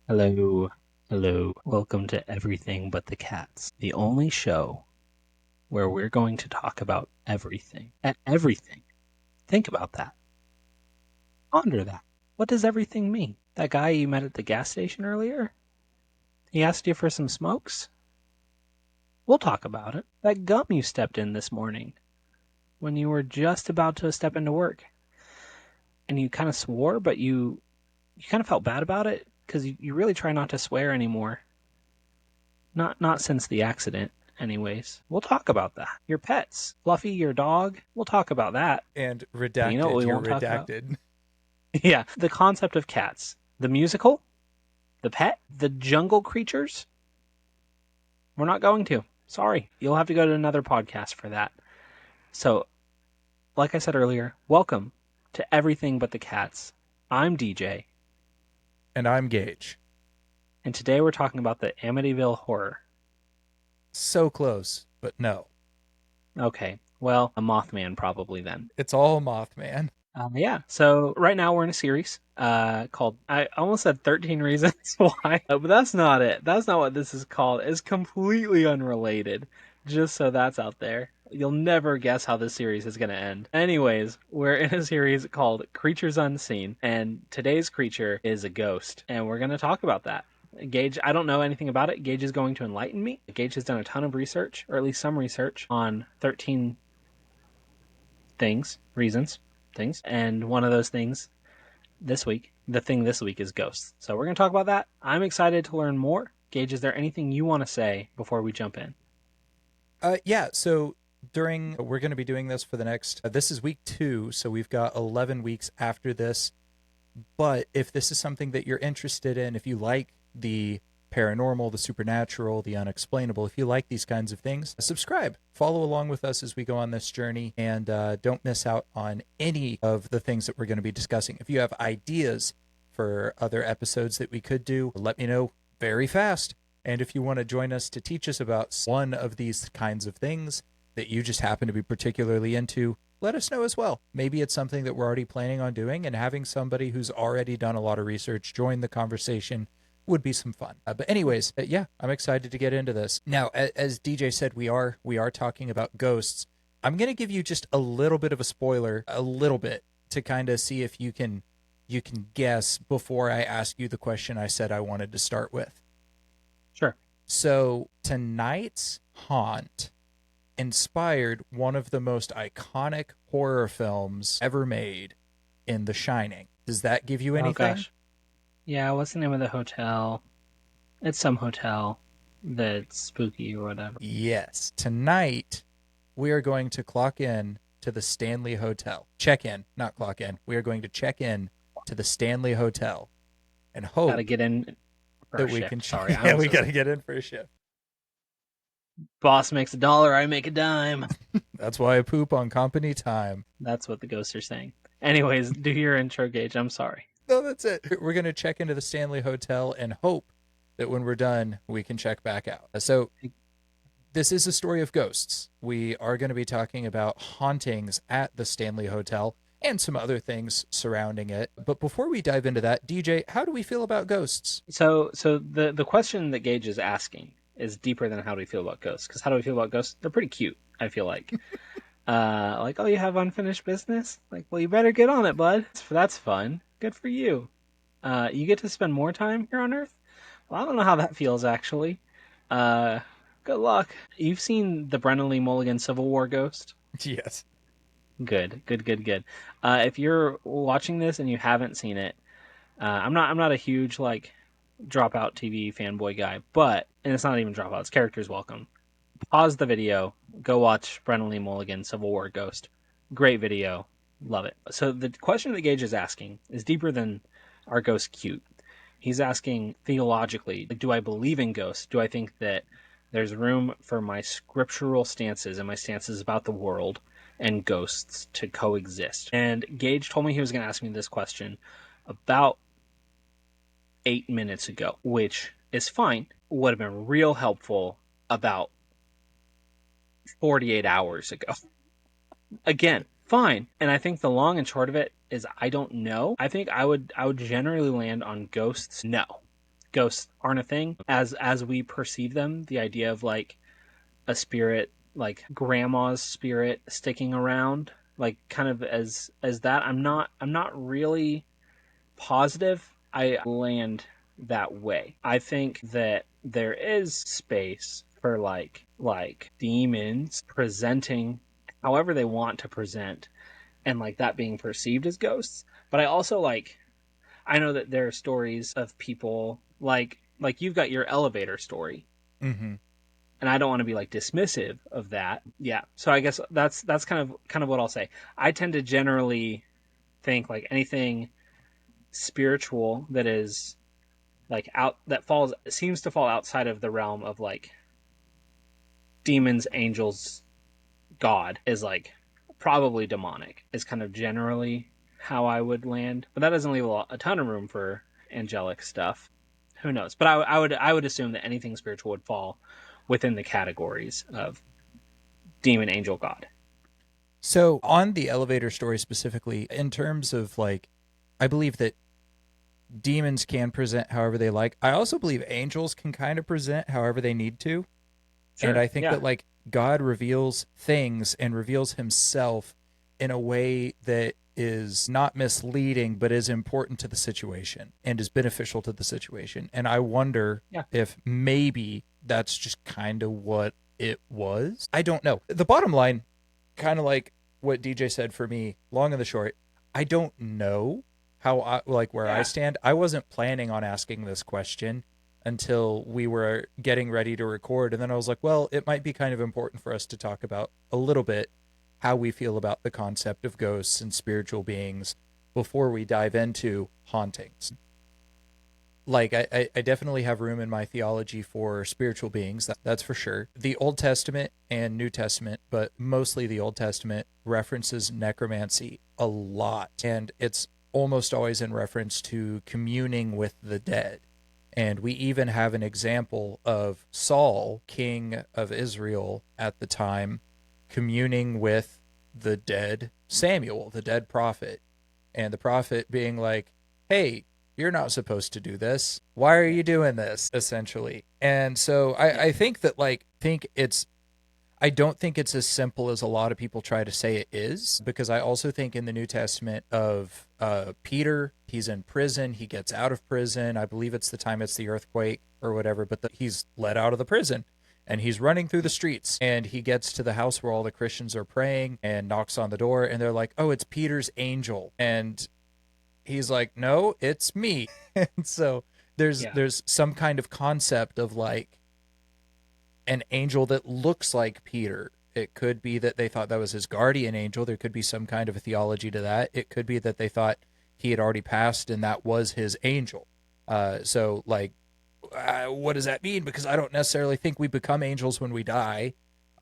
Hello, hello. Welcome to Everything But the Cats, the only show where we're going to talk about everything. Everything. Think about that. Ponder that. What does everything mean? That guy you met at the gas station earlier? He asked you for some smokes? We'll talk about it. That gum you stepped in this morning when you were just about to step into work. And you kind of swore, but you kind of felt bad about it because you really try not to swear anymore. Not since the accident, anyways. We'll talk about that. Your pets. Fluffy, your dog. We'll talk about that. And But you know what redacted, we you're won't talk about? redacted. Yeah, the concept of cats. The musical, the pet, the jungle creatures. We're not going to. Sorry. You'll have to go to another podcast for that. So, like I said earlier, welcome to Everything But the Cats. I'm DJ, And I'm Gage. and today we're talking about the Amityville Horror. So close, but no. Okay, well, a Mothman probably then. It's all Mothman. Yeah, so right now we're in a series called, I almost said 13 Reasons Why, but that's not it. That's not what this is called. It's completely unrelated, just so that's out there. You'll never guess how this series is going to end. Anyways, we're in a series called Creatures Unseen, and today's creature is a ghost, and we're going to talk about that. Gage, I don't know anything about it. Gage is going to enlighten me. Gage has done a ton of research, or at least some research, on 13 reasons, things. And one of those things the thing this week is ghosts. So we're going to talk about that. I'm excited to learn more. Gage, is there anything you want to say before we jump in? Yeah, so we're going to be doing this for the next, this is week 2, so we've got 11 weeks after this. But if this is something that you're interested in, if you like the paranormal, the supernatural, the unexplainable, if you like these kinds of things, subscribe. Follow along with us as we go on this journey, and don't miss out on any of the things that we're going to be discussing. If you have ideas for other episodes that we could do, let me know very fast. And if you want to join us to teach us about one of these kinds of things that you just happen to be particularly into, let us know as well. Maybe it's something that we're already planning on doing, and having somebody who's already done a lot of research join the conversation would be some fun. But anyways, yeah, I'm excited to get into this. Now, as DJ said, we are talking about ghosts. I'm going to give you just a little bit of a spoiler, a little bit, to kind of see if you can guess before I ask you the question I said I wanted to start with. Sure. So, tonight's haunt inspired one of the most iconic horror films ever made, in The Shining. Does that give you Oh, anything? gosh. Yeah, what's the name of the hotel? It's some hotel that's spooky or whatever. Yes. Tonight, we are going to clock in to the Stanley Hotel. Check in, not clock in. We are going to check in to the Stanley Hotel and Gotta hope get in for a that we can. shift. Sorry, I Yeah, was we got to get in for a shift. boss makes a dollar, I make a dime. That's why I poop on company time. That's what the ghosts are saying. Anyways, do your intro, Gage. I'm sorry. No, that's it. We're going to check into the Stanley Hotel and hope that when we're done, we can check back out. So, this is a story of ghosts. We are going to be talking about hauntings at the Stanley Hotel and some other things surrounding it. But before we dive into that, DJ, how do we feel about ghosts? So the question that Gage is asking is deeper than how do we feel about ghosts? Because how do we feel about ghosts? They're pretty cute. I feel like, oh, you have unfinished business? Like, well, you better get on it, bud. That's fun. Good for you. You get to spend more time here on Earth. Well, I don't know how that feels actually. Uh, Good luck. You've seen the Brennan Lee Mulligan Civil War Ghost? Yes. Good, good, good, good. If you're watching this and you haven't seen it, I'm not a huge like dropout TV fanboy guy, but and it's not even dropout. It's characters welcome. Pause the video. Go watch Brennan Lee Mulligan Civil War Ghost. Great video. Love it. So the question that Gage is asking is deeper than are ghosts cute? He's asking theologically, like, do I believe in ghosts? Do I think that there's room for my scriptural stances and my stances about the world and ghosts to coexist? And Gage told me he was going to ask me this question about 8 minutes ago, which is fine. Would have been real helpful about 48 hours ago. Again, fine. And I think the long and short of it is I don't know. I think I would generally land on ghosts. No. ghosts aren't a thing as we perceive them. The idea of like a spirit, like grandma's spirit sticking around, like kind of as that. I'm not really positive I land that way. I think that there is space for like demons presenting however they want to present, and like that being perceived as ghosts. But I also like, I know that there are stories of people like you've got your elevator story, Mm-hmm. and I don't want to be like dismissive of that. Yeah. So I guess that's kind of what I'll say. I tend to generally think like anything spiritual that is like out that falls seems to fall outside of the realm of like demons, angels, God is like probably demonic is kind of generally how I would land. But that doesn't leave a ton of room for angelic stuff. Who knows? But I would assume that anything spiritual would fall within the categories of demon, angel, God. So on the elevator story specifically, in terms of like, I believe that demons can present however they like. I also believe angels can kind of present however they need to. And Sure. I think Yeah. that like God reveals things and reveals himself in a way that is not misleading but is important to the situation and is beneficial to the situation. And I wonder Yeah. if maybe that's just kind of what it was. I don't know. The bottom line, kind of like what DJ said for me, long and the short, I don't know how I like where I Yeah. stand. I wasn't planning on asking this question until we were getting ready to record. And then I was like, well, it might be kind of important for us to talk about a little bit how we feel about the concept of ghosts and spiritual beings before we dive into hauntings. Like, I definitely have room in my theology for spiritual beings, that's for sure. The Old Testament and New Testament, but mostly the Old Testament, references necromancy a lot. And it's almost always in reference to communing with the dead. And we even have an example of Saul, king of Israel at the time, communing with the dead Samuel, the dead prophet. And the prophet being like, hey, you're not supposed to do this. Why are Yeah. you doing this? Essentially. And so Yeah. I think that like think it's I don't think it's as simple as a lot of people try to say it is, because I also think in the New Testament of Peter, he's in prison, he gets out of prison. I believe it's the time it's the earthquake or whatever, but he's let out of the prison and he's running through the streets and he gets to the house where all the Christians are praying and knocks on the door and they're like, "Oh, it's Peter's angel." And he's like, "No, it's me." And so Yeah. there's some kind of concept of like an angel that looks like Peter. It could be that they thought that was his guardian angel. There could be some kind of a theology to that. It could be that they thought he had already passed and that was his angel. So, like, what does that mean? Because I don't necessarily think we become angels when we die.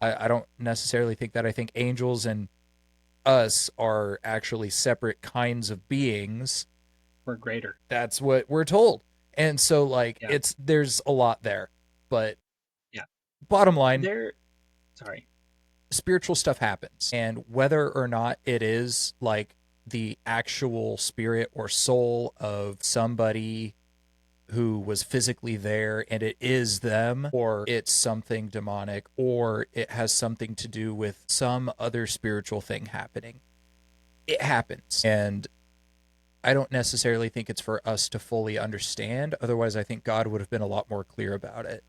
I don't necessarily think that. I think angels and us are actually separate kinds of beings. We're greater. That's what we're told. And so, like, Yeah. it's there's a lot there. But Yeah. bottom line, There. Sorry. spiritual stuff happens. And whether or not it is like the actual spirit or soul of somebody who was physically there and it is them, or it's something demonic, or it has something to do with some other spiritual thing happening, it happens. And I don't necessarily think it's for us to fully understand. Otherwise, I think God would have been a lot more clear about it.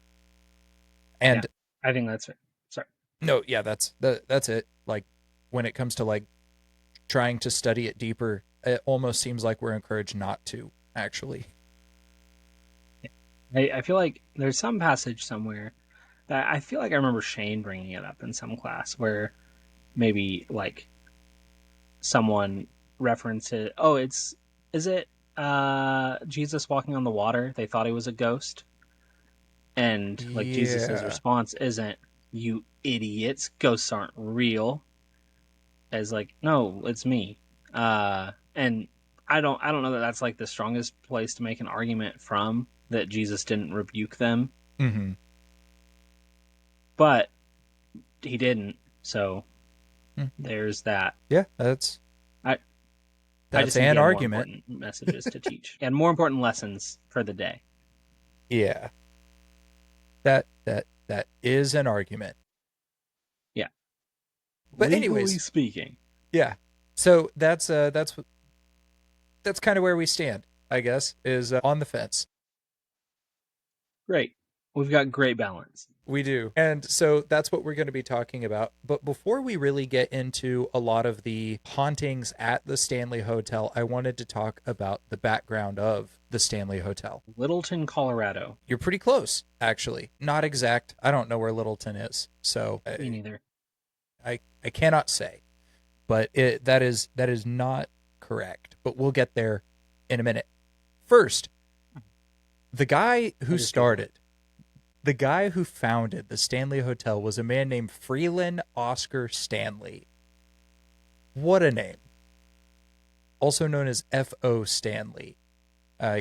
Yeah. And I think that's it. Sorry. no, yeah, that's it. Like when it comes to like trying to study it deeper, it almost seems like we're encouraged not to, actually. I feel like there's some passage somewhere that I feel like I remember Shane bringing it up in some class where maybe like someone references, oh, is it Jesus walking on the water? They thought he was a ghost, and like Jesus's Yeah. response isn't, "You idiots, ghosts aren't real." As like, no, it's me. And I don't know that that's like the strongest place to make an argument from that Jesus didn't rebuke them, Mm-hmm. but he didn't. So there's that. Yeah, I I that's just think he an had more argument. important messages to teach and more important lessons for the day. Yeah. That is an argument. Yeah. But Legally anyways, speaking. yeah. So that's kind of where we stand, I guess, is on the fence. Great. We've got great balance. We do. And so that's what we're going to be talking about. But before we really get into a lot of the hauntings at the Stanley Hotel, I wanted to talk about the background of the Stanley Hotel. Littleton, Colorado. You're pretty close, actually. Not exact. I don't know where Littleton is. So Me neither. I cannot say. But that is not correct. But we'll get there in a minute. First, the guy who started the guy who founded the Stanley Hotel was a man named Freeland Oscar Stanley. What a name. Also known as F.O. Stanley.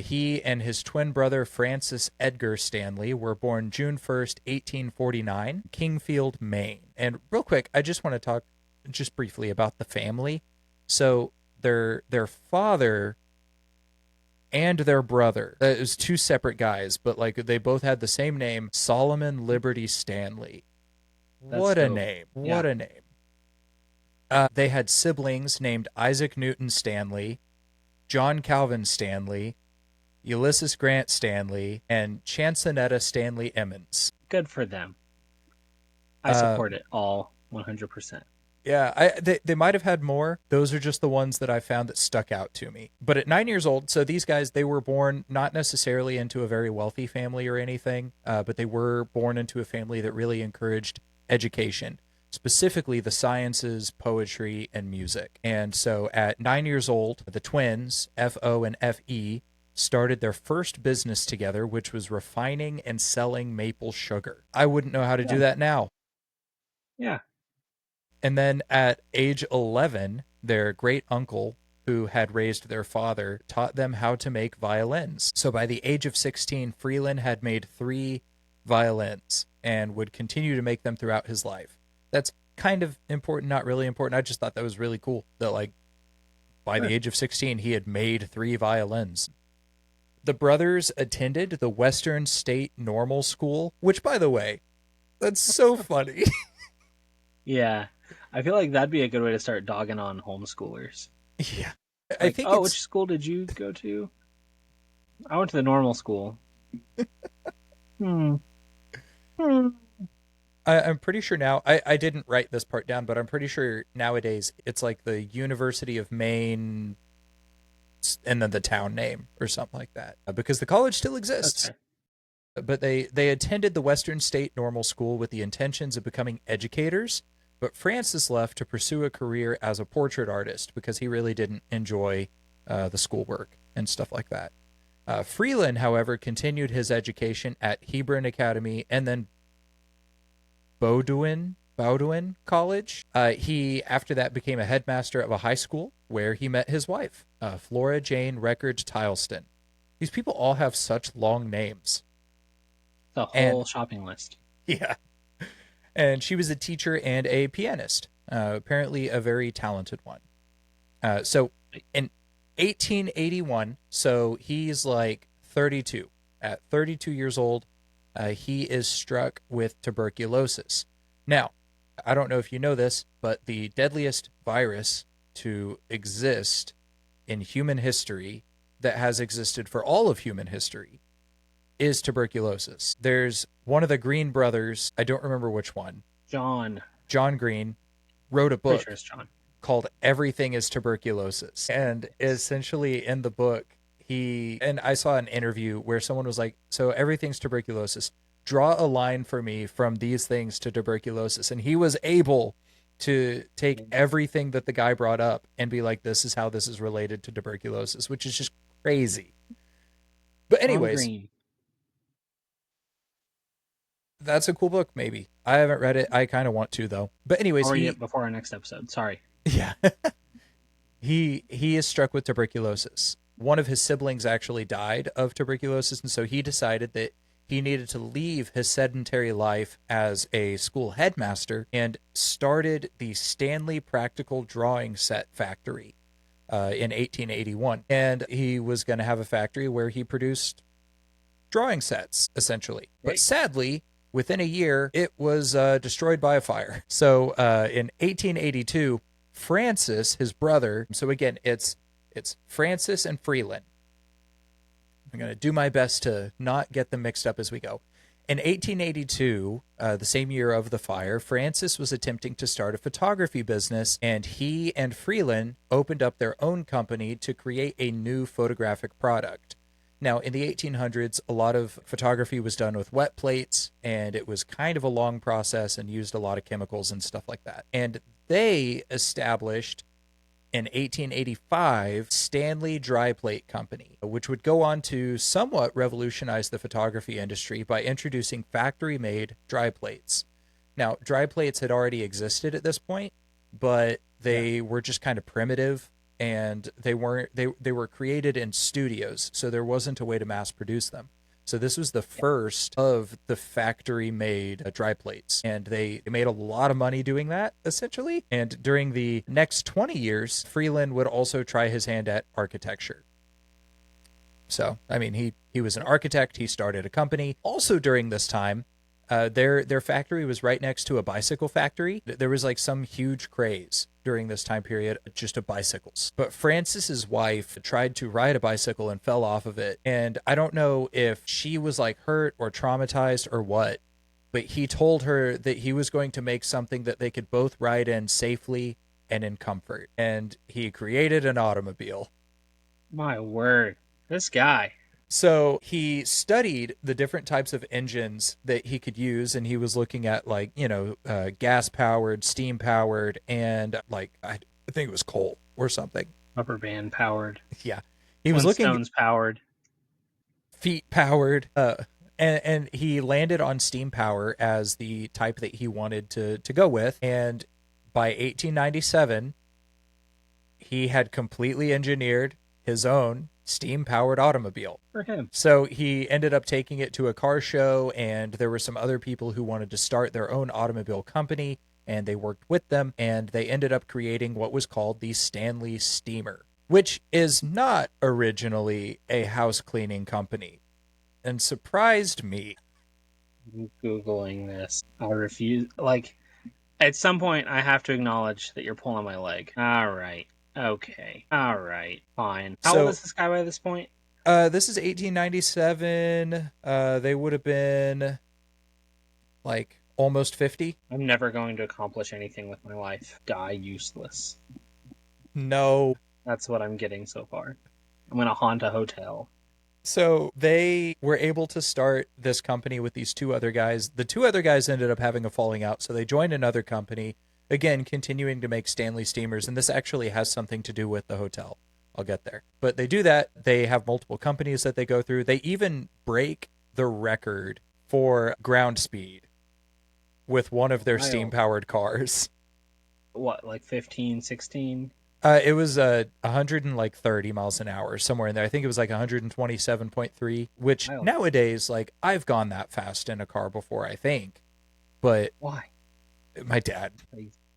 He and his twin brother Francis Edgar Stanley were born June 1st, 1849, Kingfield, Maine. And real quick, I just want to talk just briefly about the family. So their father and their brother. It was two separate guys, but like they both had the same name, Solomon Liberty Stanley. What a name. What a name. They had siblings named Isaac Newton Stanley, John Calvin Stanley, Ulysses Grant Stanley, and Chansonetta Stanley Emmons. Good for them. I support it all 100%. Yeah, they might have had more. Those are just the ones that I found that stuck out to me. But at 9 years old, so these guys, they were born not necessarily into a very wealthy family or anything, but they were born into a family that really encouraged education, specifically the sciences, poetry, and music. And so at 9 years old, the twins, F.O. and F.E., started their first business together, which was refining and selling maple sugar. I wouldn't know how to do that now. Yeah. And then at age 11, their great uncle, who had raised their father, taught them how to make violins. So by the age of 16, Freeland had made 3 violins and would continue to make them throughout his life. That's kind of important, not really important. I just thought that was really cool that, like, by the age of 16, he had made 3 violins. The brothers attended the Western State Normal School, which, by the way, that's so funny. Yeah. I feel like that'd be a good way to start dogging on homeschoolers. Yeah. I Like, think which school did you go to? I went to the normal school. Hmm. I'm pretty sure now, I didn't write this part down, but I'm pretty sure nowadays it's like the University of Maine and then the town name or something like that, because the college still exists. But they attended the Western State Normal School with the intentions of becoming educators, but Francis left to pursue a career as a portrait artist because he really didn't enjoy the schoolwork and stuff like that. Freeland, however, continued his education at Hebron Academy and then Bowdoin College. He, after that, became a headmaster of a high school where he met his wife, Flora Jane Record Tileston. These people all have such long names. The whole shopping list. Yeah. And she was a teacher and a pianist, apparently a very talented one. So in 1881, so he's like 32. At 32 years old, he is struck with tuberculosis. Now, I don't know if you know this, but the deadliest virus to exist in human history, that has existed for all of human history, is tuberculosis. There's one of the Green brothers, I don't remember which one. John Green wrote a book called Everything is Tuberculosis. And essentially in the book, and I saw an interview where someone was like, so everything's tuberculosis. Draw a line for me from these things to tuberculosis. And he was able to take everything that the guy brought up and be like, this is how this is related to tuberculosis, which is just crazy. But anyways, that's a cool book, maybe. I haven't read it. I kind of want to, though. But anyways, I'll read it before our next episode. Sorry. Yeah. he is struck with tuberculosis. One of his siblings actually died of tuberculosis, and so he decided that he needed to leave his sedentary life as a school headmaster and started the Stanley Practical Drawing Set Factory in 1881. And he was going to have a factory where he produced drawing sets, essentially. But Right. sadly, within a year, it was destroyed by a fire. So in 1882, Francis, his brother, so again, it's Francis and Freeland. I'm going to do my best to not get them mixed up as we go. In 1882, the same year of the fire, Francis was attempting to start a photography business, and he and Freeland opened up their own company to create a new photographic product. Now, in the 1800s, a lot of photography was done with wet plates, and it was kind of a long process and used a lot of chemicals and stuff like that. And they established in 1885 Stanley Dry Plate Company, which would go on to somewhat revolutionize the photography industry by introducing factory-made dry plates. Now, dry plates had already existed at this point, but they were just kind of primitive, and they were created in studios, so there wasn't a way to mass produce them. So this was the first of the factory-made dry plates, and they made a lot of money doing that, essentially. And during the next 20 years, Freeland would also try his hand at architecture. So, I mean, he was an architect. He started a company. Also during this time, their factory was right next to a bicycle factory. There was like some huge craze during this time period just of bicycles. But Francis's wife tried to ride a bicycle and fell off of it. And I don't know if she was like hurt or traumatized or what, but he told her that he was going to make something that they could both ride in safely and in comfort. And he created an automobile. My word. This guy. So he studied the different types of engines that he could use, and he was looking at like, gas powered, steam powered, and like I think it was coal or something. Rubber band powered. Yeah, he was looking Flintstones powered. feet powered, and he landed on steam power as the type that he wanted to go with. And by 1897, he had completely engineered his own steam-powered automobile. For him. So he ended up taking it to a car show, and there were some other people who wanted to start their own automobile company, and they worked with them, and they ended up creating what was called the Stanley Steamer, which is not originally a house cleaning company, and surprised me. I'm Googling this. I refuse. Like, at some point, I have to acknowledge that you're pulling my leg. All right. Okay. All right. Fine. How old is this guy by this point? This is 1897. They would have been like almost 50. I'm never going to accomplish anything with my life. Die useless. No. That's what I'm getting so far. I'm going to haunt a hotel. So they were able to start this company with these two other guys. The two other guys ended up having a falling out, so they joined another company. Again, continuing to make Stanley steamers, and this actually has something to do with the hotel. I'll get there. But they do that. They have multiple companies that they go through. They even break the record for ground speed with one of their steam-powered cars. What, like 15, 16? It was 130 miles an hour, somewhere in there. I think it was like 127.3, which nowadays, like, I've gone that fast in a car before, I think. But why? My dad.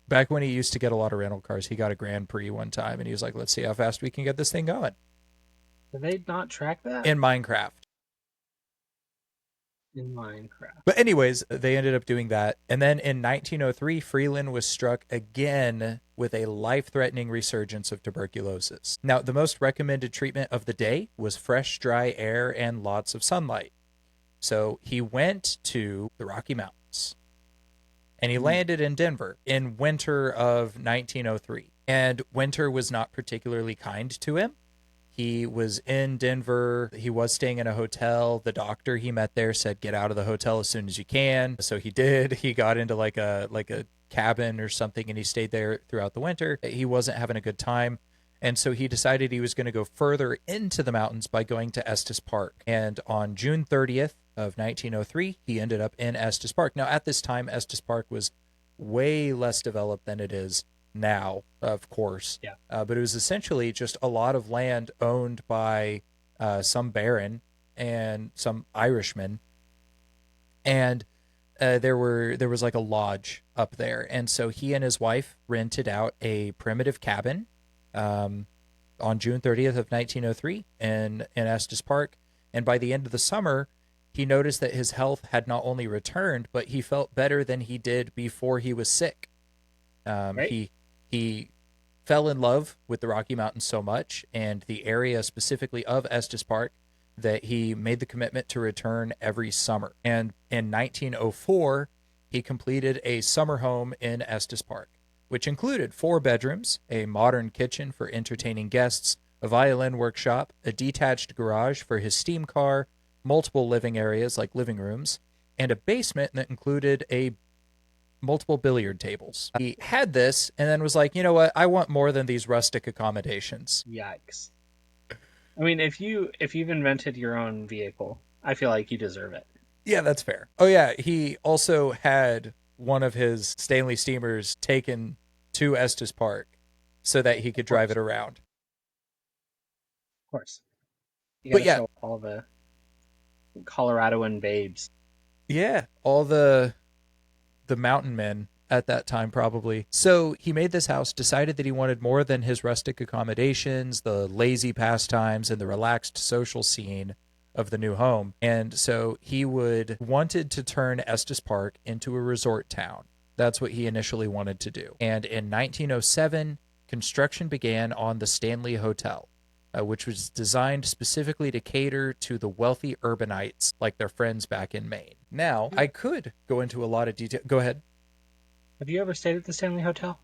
Back when he used to get a lot of rental cars, he got a Grand Prix one time, and he was like, let's see how fast we can get this thing going. Did they not track that? In Minecraft. In Minecraft. But anyways, they ended up doing that. And then in 1903, Freeland was struck again with a life-threatening resurgence of tuberculosis. Now, the most recommended treatment of the day was fresh, dry air and lots of sunlight. So he went to the Rocky Mountains. And he landed in Denver in winter of 1903. And winter was not particularly kind to him. He was in Denver. He was staying in a hotel. The doctor he met there said, get out of the hotel as soon as you can. So he did. He got into like a cabin or something, and he stayed there throughout the winter. He wasn't having a good time. And so he decided he was going to go further into the mountains by going to Estes Park. And on June 30th of 1903, he ended up in Estes Park. Now, at this time, Estes Park was way less developed than it is now, of course. Yeah. But it was essentially just a lot of land owned by some baron and some Irishmen. And there was like a lodge up there. And so he and his wife rented out a primitive cabin on June 30th of 1903 in Estes Park. And by the end of the summer, he noticed that his health had not only returned, but he felt better than he did before he was sick. Um, Right? he he fell in love with the Rocky Mountains so much and the area specifically of Estes Park that he made the commitment to return every summer. And in 1904, he completed a summer home in Estes Park, which included 4 bedrooms, a modern kitchen for entertaining guests, a violin workshop, a detached garage for his steam car, multiple living areas like living rooms, and a basement that included a multiple billiard tables. He had this and then was like, you know what? I want more than these rustic accommodations. Yikes. I mean, if you've invented your own vehicle, I feel like you deserve it. Yeah, that's fair. Oh, yeah. He also had one of his Stanley steamers taken to Estes Park so that he could drive it around. Of course. You got But to yeah, show all the Coloradoan babes. yeah, all the mountain men at that time probably. So he made this house, decided that he wanted more than his rustic accommodations, the lazy pastimes, and the relaxed social scene of the new home. And so he would wanted to turn Estes Park into a resort town. That's what he initially wanted to do. And in 1907, construction began on the Stanley Hotel, which was designed specifically to cater to the wealthy urbanites like their friends back in Maine. Now, I could go into a lot of detail. Go ahead. Have you ever stayed at the Stanley Hotel?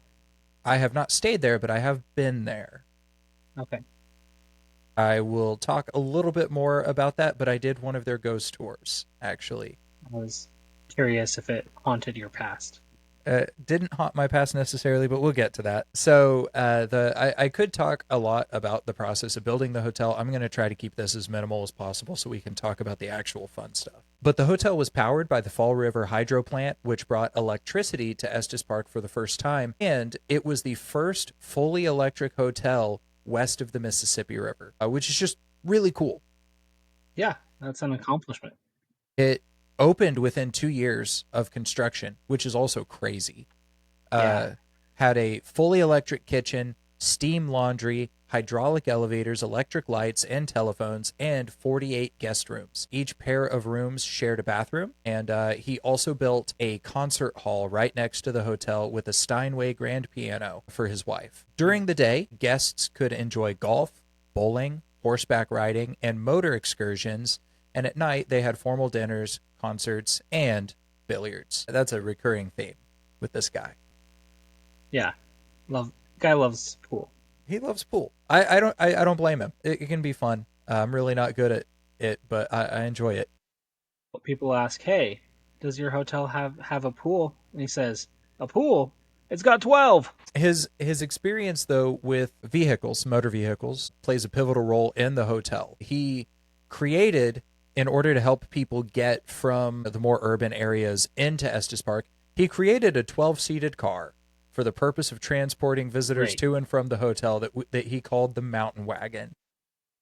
I have not stayed there, but I have been there. Okay. I will talk a little bit more about that, but I did one of their ghost tours, actually. I was curious if it haunted your past. Didn't haunt my past necessarily, but we'll get to that. So I could talk a lot about the process of building the hotel. I'm going to try to keep this as minimal as possible so we can talk about the actual fun stuff. But the hotel was powered by the Fall River Hydro Plant, which brought electricity to Estes Park for the first time, and it was the first fully electric hotel west of the Mississippi River, which is just really cool. Yeah, that's an accomplishment. It opened within 2 years of construction, which is also crazy. Yeah. Had a fully electric kitchen, steam laundry, hydraulic elevators, electric lights, and telephones, and 48 guest rooms. Each pair of rooms shared a bathroom, and he also built a concert hall right next to the hotel with a Steinway grand piano for his wife. During the day, guests could enjoy golf, bowling, horseback riding, and motor excursions, and at night they had formal dinners, concerts, and billiards. That's a recurring theme with this guy. Yeah. Guy loves pool. He loves pool. I don't blame him. It can be fun. I'm really not good at it, but I enjoy it. People ask, "Hey, does your hotel have a pool?" And he says, "A pool? It's got 12." His experience though with vehicles, motor vehicles, plays a pivotal role in the hotel. He created in order to help people get from the more urban areas into Estes Park, he created a 12-seated car for the purpose of transporting visitors Great. to and from the hotel that he called the Mountain Wagon.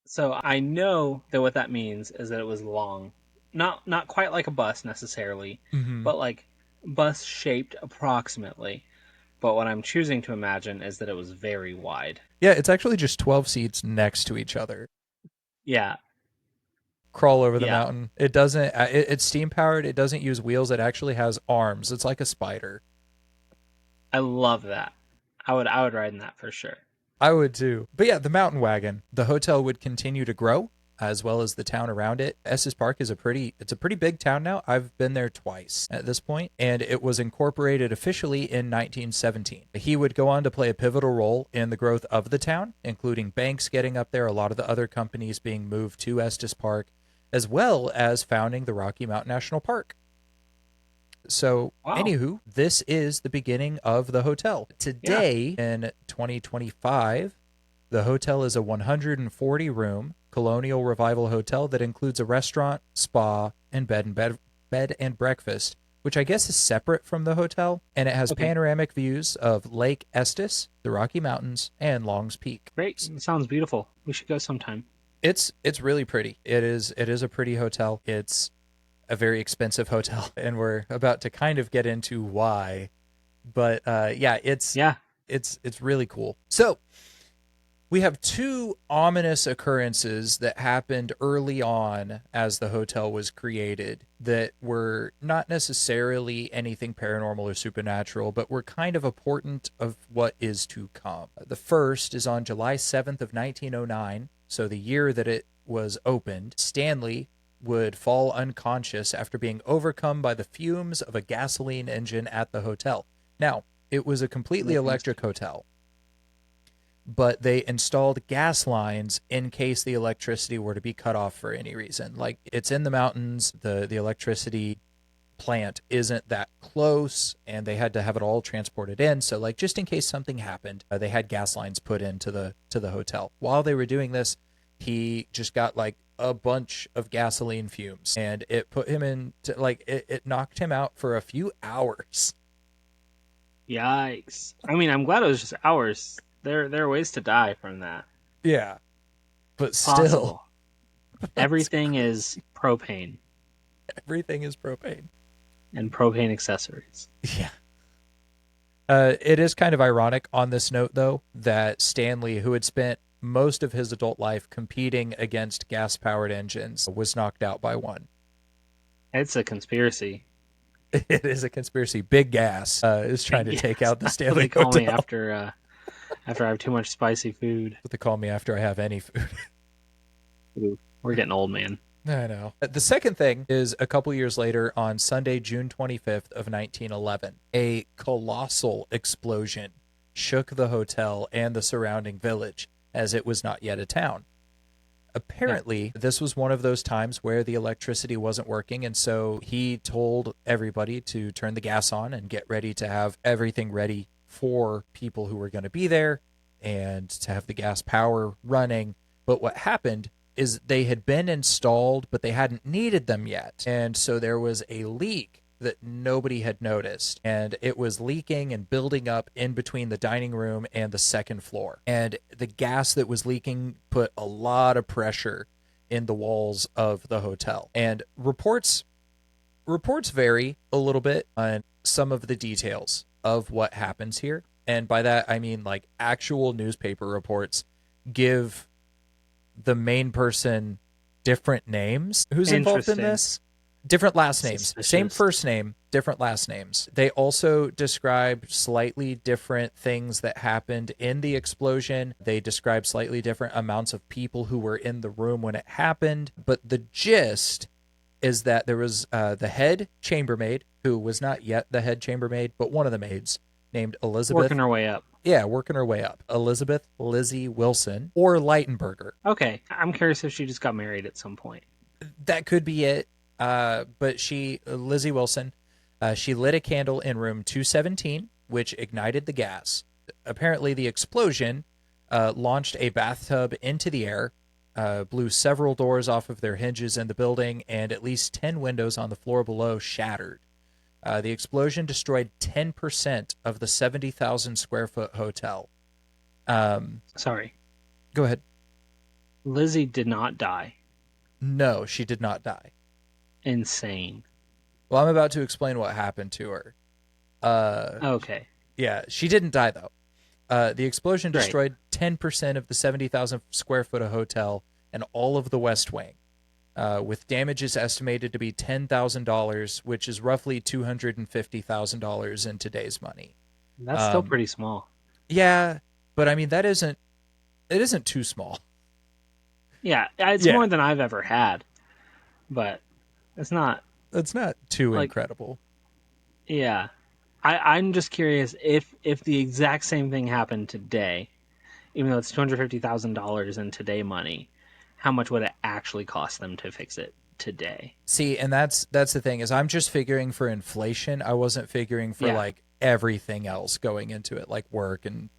So I know that what that means is that it was long. Not quite like a bus necessarily, Mm-hmm. but like bus shaped approximately. But what I'm choosing to imagine is that it was very wide. Yeah, it's actually just 12 seats next to each other. Yeah. Crawl over the Yeah. mountain. It doesn't. It's steam powered. It doesn't use wheels. It actually has arms. It's like a spider. I love that. I would ride in that for sure. I would too. But yeah, the mountain wagon. The hotel would continue to grow as well as the town around it. Estes Park is it's a pretty big town now. I've been there twice at this point, and it was incorporated officially in 1917. He would go on to play a pivotal role in the growth of the town, including banks getting up there, a lot of the other companies being moved to Estes Park, as well as founding the Rocky Mountain National Park. So, Wow. anywho, this is the beginning of the hotel. Yeah. Today, in 2025, the hotel is a 140 room colonial revival hotel that includes a restaurant, spa, and bed and breakfast, which I guess is separate from the hotel, and it has Okay. panoramic views of Lake Estes, the Rocky Mountains, and Long's Peak. Great. It sounds beautiful. We should go sometime. It's really pretty. It is a pretty hotel. It's a very expensive hotel, and we're about to kind of get into why. But yeah, it's Yeah. it's really cool. So we have two ominous occurrences that happened early on as the hotel was created that were not necessarily anything paranormal or supernatural, but were kind of a portent of what is to come. The first is on July 7th of 1909, so the year that it was opened. Stanley would fall unconscious after being overcome by the fumes of a gasoline engine at the hotel. Now, it was a completely electric hotel, but they installed gas lines in case the electricity were to be cut off for any reason. Like, it's in the mountains, the electricity plant isn't that close, and they had to have it all transported in. So, like, just in case something happened, they had gas lines put into the hotel. While they were doing this, he just got like a bunch of gasoline fumes, and it put him into like it knocked him out for a few hours. Yikes. I mean, I'm glad it was just hours. There are ways to die from that. Yeah, but still, Possible. Everything is propane everything is propane and propane accessories. Yeah. It is kind of ironic on this note, though, that Stanley, who had spent most of his adult life competing against gas-powered engines, was knocked out by one. It's a conspiracy. It is a conspiracy. Big Gas is trying to take out the Stanley Hotel. They call Hotel. me after I have too much spicy food. They call me after I have any food. Ooh, we're getting old, man. I know. The second thing is a couple years later on Sunday, June 25th of 1911. A colossal explosion shook the hotel and the surrounding village, as it was not yet a town. Apparently, this was one of those times where the electricity wasn't working, and so he told everybody to turn the gas on and get ready to have everything ready for people who were going to be there and to have the gas power running. But what happened is they had been installed, but they hadn't needed them yet. And so there was a leak that nobody had noticed, and it was leaking and building up in between the dining room and the second floor. And the gas that was leaking put a lot of pressure in the walls of the hotel. And reports vary a little bit on some of the details of what happens here. And by that, I mean like actual newspaper reports give the main person different names who's involved in this. Different last names. Suspicious. Same first name, different last names. They also describe slightly different things that happened in the explosion. They describe slightly different amounts of people who were in the room when it happened. But the gist is that there was the head chambermaid, who was not yet the head chambermaid, but one of the maids, named Elizabeth. Working her way up. Yeah, working her way up. Elizabeth Lizzie Wilson or Leitenberger. Okay, I'm curious if she just got married at some point. That could be it. But Lizzie Wilson, she lit a candle in room 217, which ignited the gas. Apparently, the explosion launched a bathtub into the air, blew several doors off of their hinges in the building, and at least 10 windows on the floor below shattered. The explosion destroyed 10% of the 70,000 square foot hotel. Sorry. Go ahead. Lizzie did not die. No, she did not die. Insane. Well, I'm about to explain what happened to her. Okay. Yeah, she didn't die, though. The explosion Great. destroyed 10% of the 70,000 square foot of hotel and all of the West Wing, with damages estimated to be $10,000, which is roughly $250,000 in today's money. That's still pretty small. Yeah, but I mean, it isn't too small. Yeah, it's more than I've ever had, but it's not too like, incredible. Yeah. I'm just curious if the exact same thing happened today, even though it's $250,000 in today money, how much would it actually cost them to fix it today? See, and that's the thing, is I'm just figuring for inflation. I wasn't figuring for like everything else going into it, like work and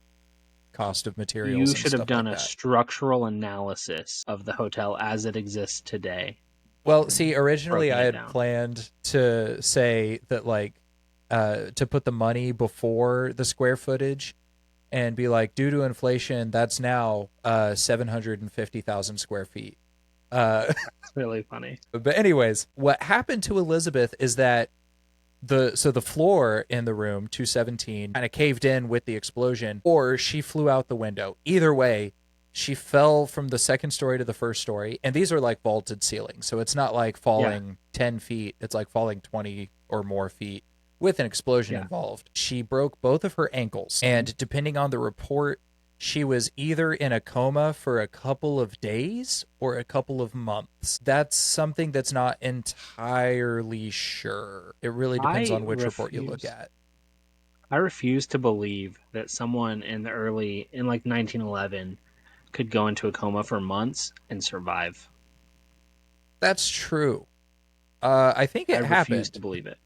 cost of materials. You should have done like a that. structural analysis of the hotel as it exists today. Well, see, originally I had down. planned to say that, like, to put the money before the square footage and be like, due to inflation, that's now 750,000 square feet. It's really funny. But anyways, what happened to Elizabeth is that the floor in the room 217 kind of caved in with the explosion, or she flew out the window. Either way, She fell from the second story to the first story, and these are like vaulted ceilings, so it's not like Yeah. falling 10 feet. It's like falling 20 or more feet with an explosion Yeah. involved. She broke both of her ankles, and depending on the report, she was either in a coma for a couple of days or a couple of months. That's something that's not entirely sure. It really depends I on which report you look refuse. at. I refuse to believe that someone in like 1911 could go into a coma for months and survive. That's true. I think I it refuse to happened. believe it.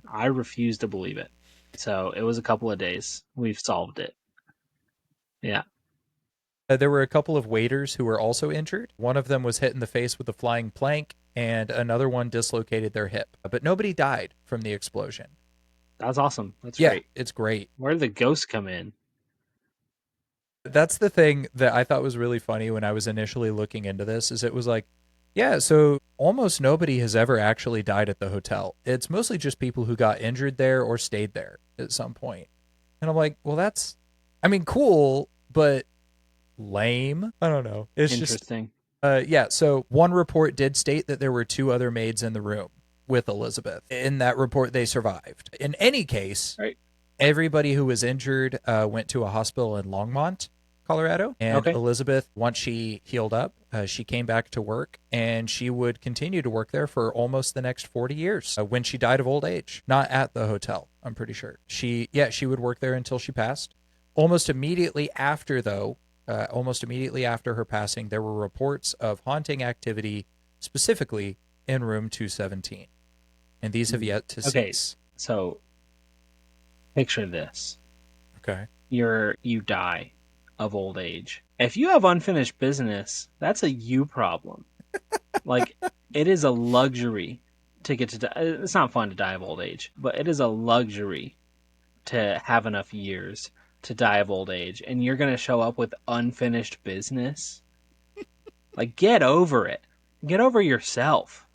I refuse to believe it. So it was a couple of days. We've solved it. Yeah. There were a couple of waiters who were also injured. One of them was hit in the face with a flying plank, and another one dislocated their hip. But nobody died from the explosion. That's awesome. That's Yeah, great. it's great. Where did the ghosts come in? That's the thing that I thought was really funny when I was initially looking into this is it was like, yeah, so almost nobody has ever actually died at the hotel. It's mostly just people who got injured there or stayed there at some point. And I'm like, well, that's, I mean, cool, but lame. I don't know. It's just, Interesting. yeah. So one report did state that there were two other maids in the room with Elizabeth. In that report, they survived. In any case, Right. everybody who was injured went to a hospital in Longmont, Colorado. And Okay. Elizabeth, once she healed up, she came back to work, and she would continue to work there for almost the next 40 years when she died of old age. Not at the hotel, I'm pretty sure. She would work there until she passed. Almost immediately after, though, almost immediately after her passing, there were reports of haunting activity, specifically in room 217. And these have yet to Okay. cease. So picture this. Okay. You die of old age. If you have unfinished business, that's a you problem. Like, it is a luxury to get to die. It's not fun to die of old age, but it is a luxury to have enough years to die of old age. And you're going to show up with unfinished business? Like, get over it. Get over yourself.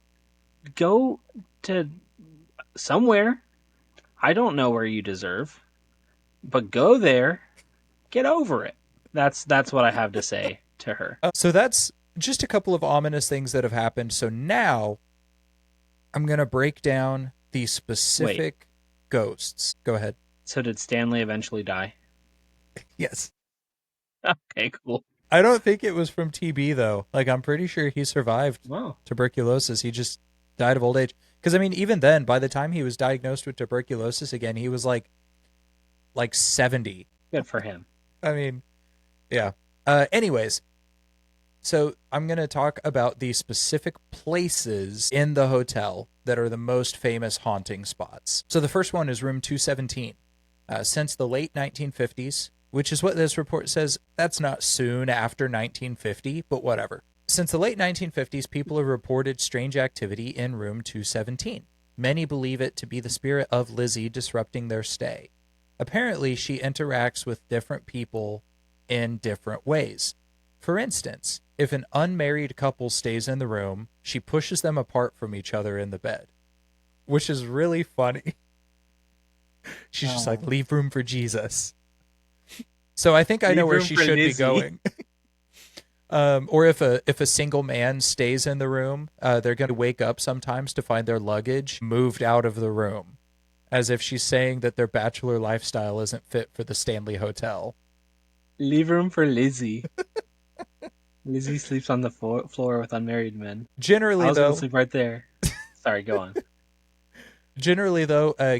Go to somewhere. I don't know where you deserve, but go there. Get over it. That's what I have to say to her. So that's just a couple of ominous things that have happened. So now I'm going to break down the Wait, specific ghosts. Go ahead. so did Stanley eventually die? Yes. Okay, cool. I don't think it was from TB, though. Like, I'm pretty sure he survived Wow, tuberculosis. He just died of old age. Because, I mean, even then, by the time he was diagnosed with tuberculosis again, he was like 70. good for him. I mean, yeah. Anyways, so I'm going to talk about the specific places in the hotel that are the most famous haunting spots. So the first one is room 217. Since the late 1950s, which is what this report says, that's not soon after 1950, but whatever. Since the late 1950s, people have reported strange activity in room 217. Many believe it to be the spirit of Lizzie disrupting their stay. Apparently, she interacts with different people in different ways. For instance, if an unmarried couple stays in the room, she pushes them apart from each other in the bed, which is really funny. She's just like, leave room for Jesus. So I think I know Leave where room she for should be Lizzie. going. Or if a single man stays in the room, they're going to wake up sometimes to find their luggage moved out of the room, as if she's saying that their bachelor lifestyle isn't fit for the Stanley Hotel. Leave room for Lizzie. Lizzie sleeps on the floor with unmarried men. I Generally, was gonna though, sleep right there. Sorry, go on.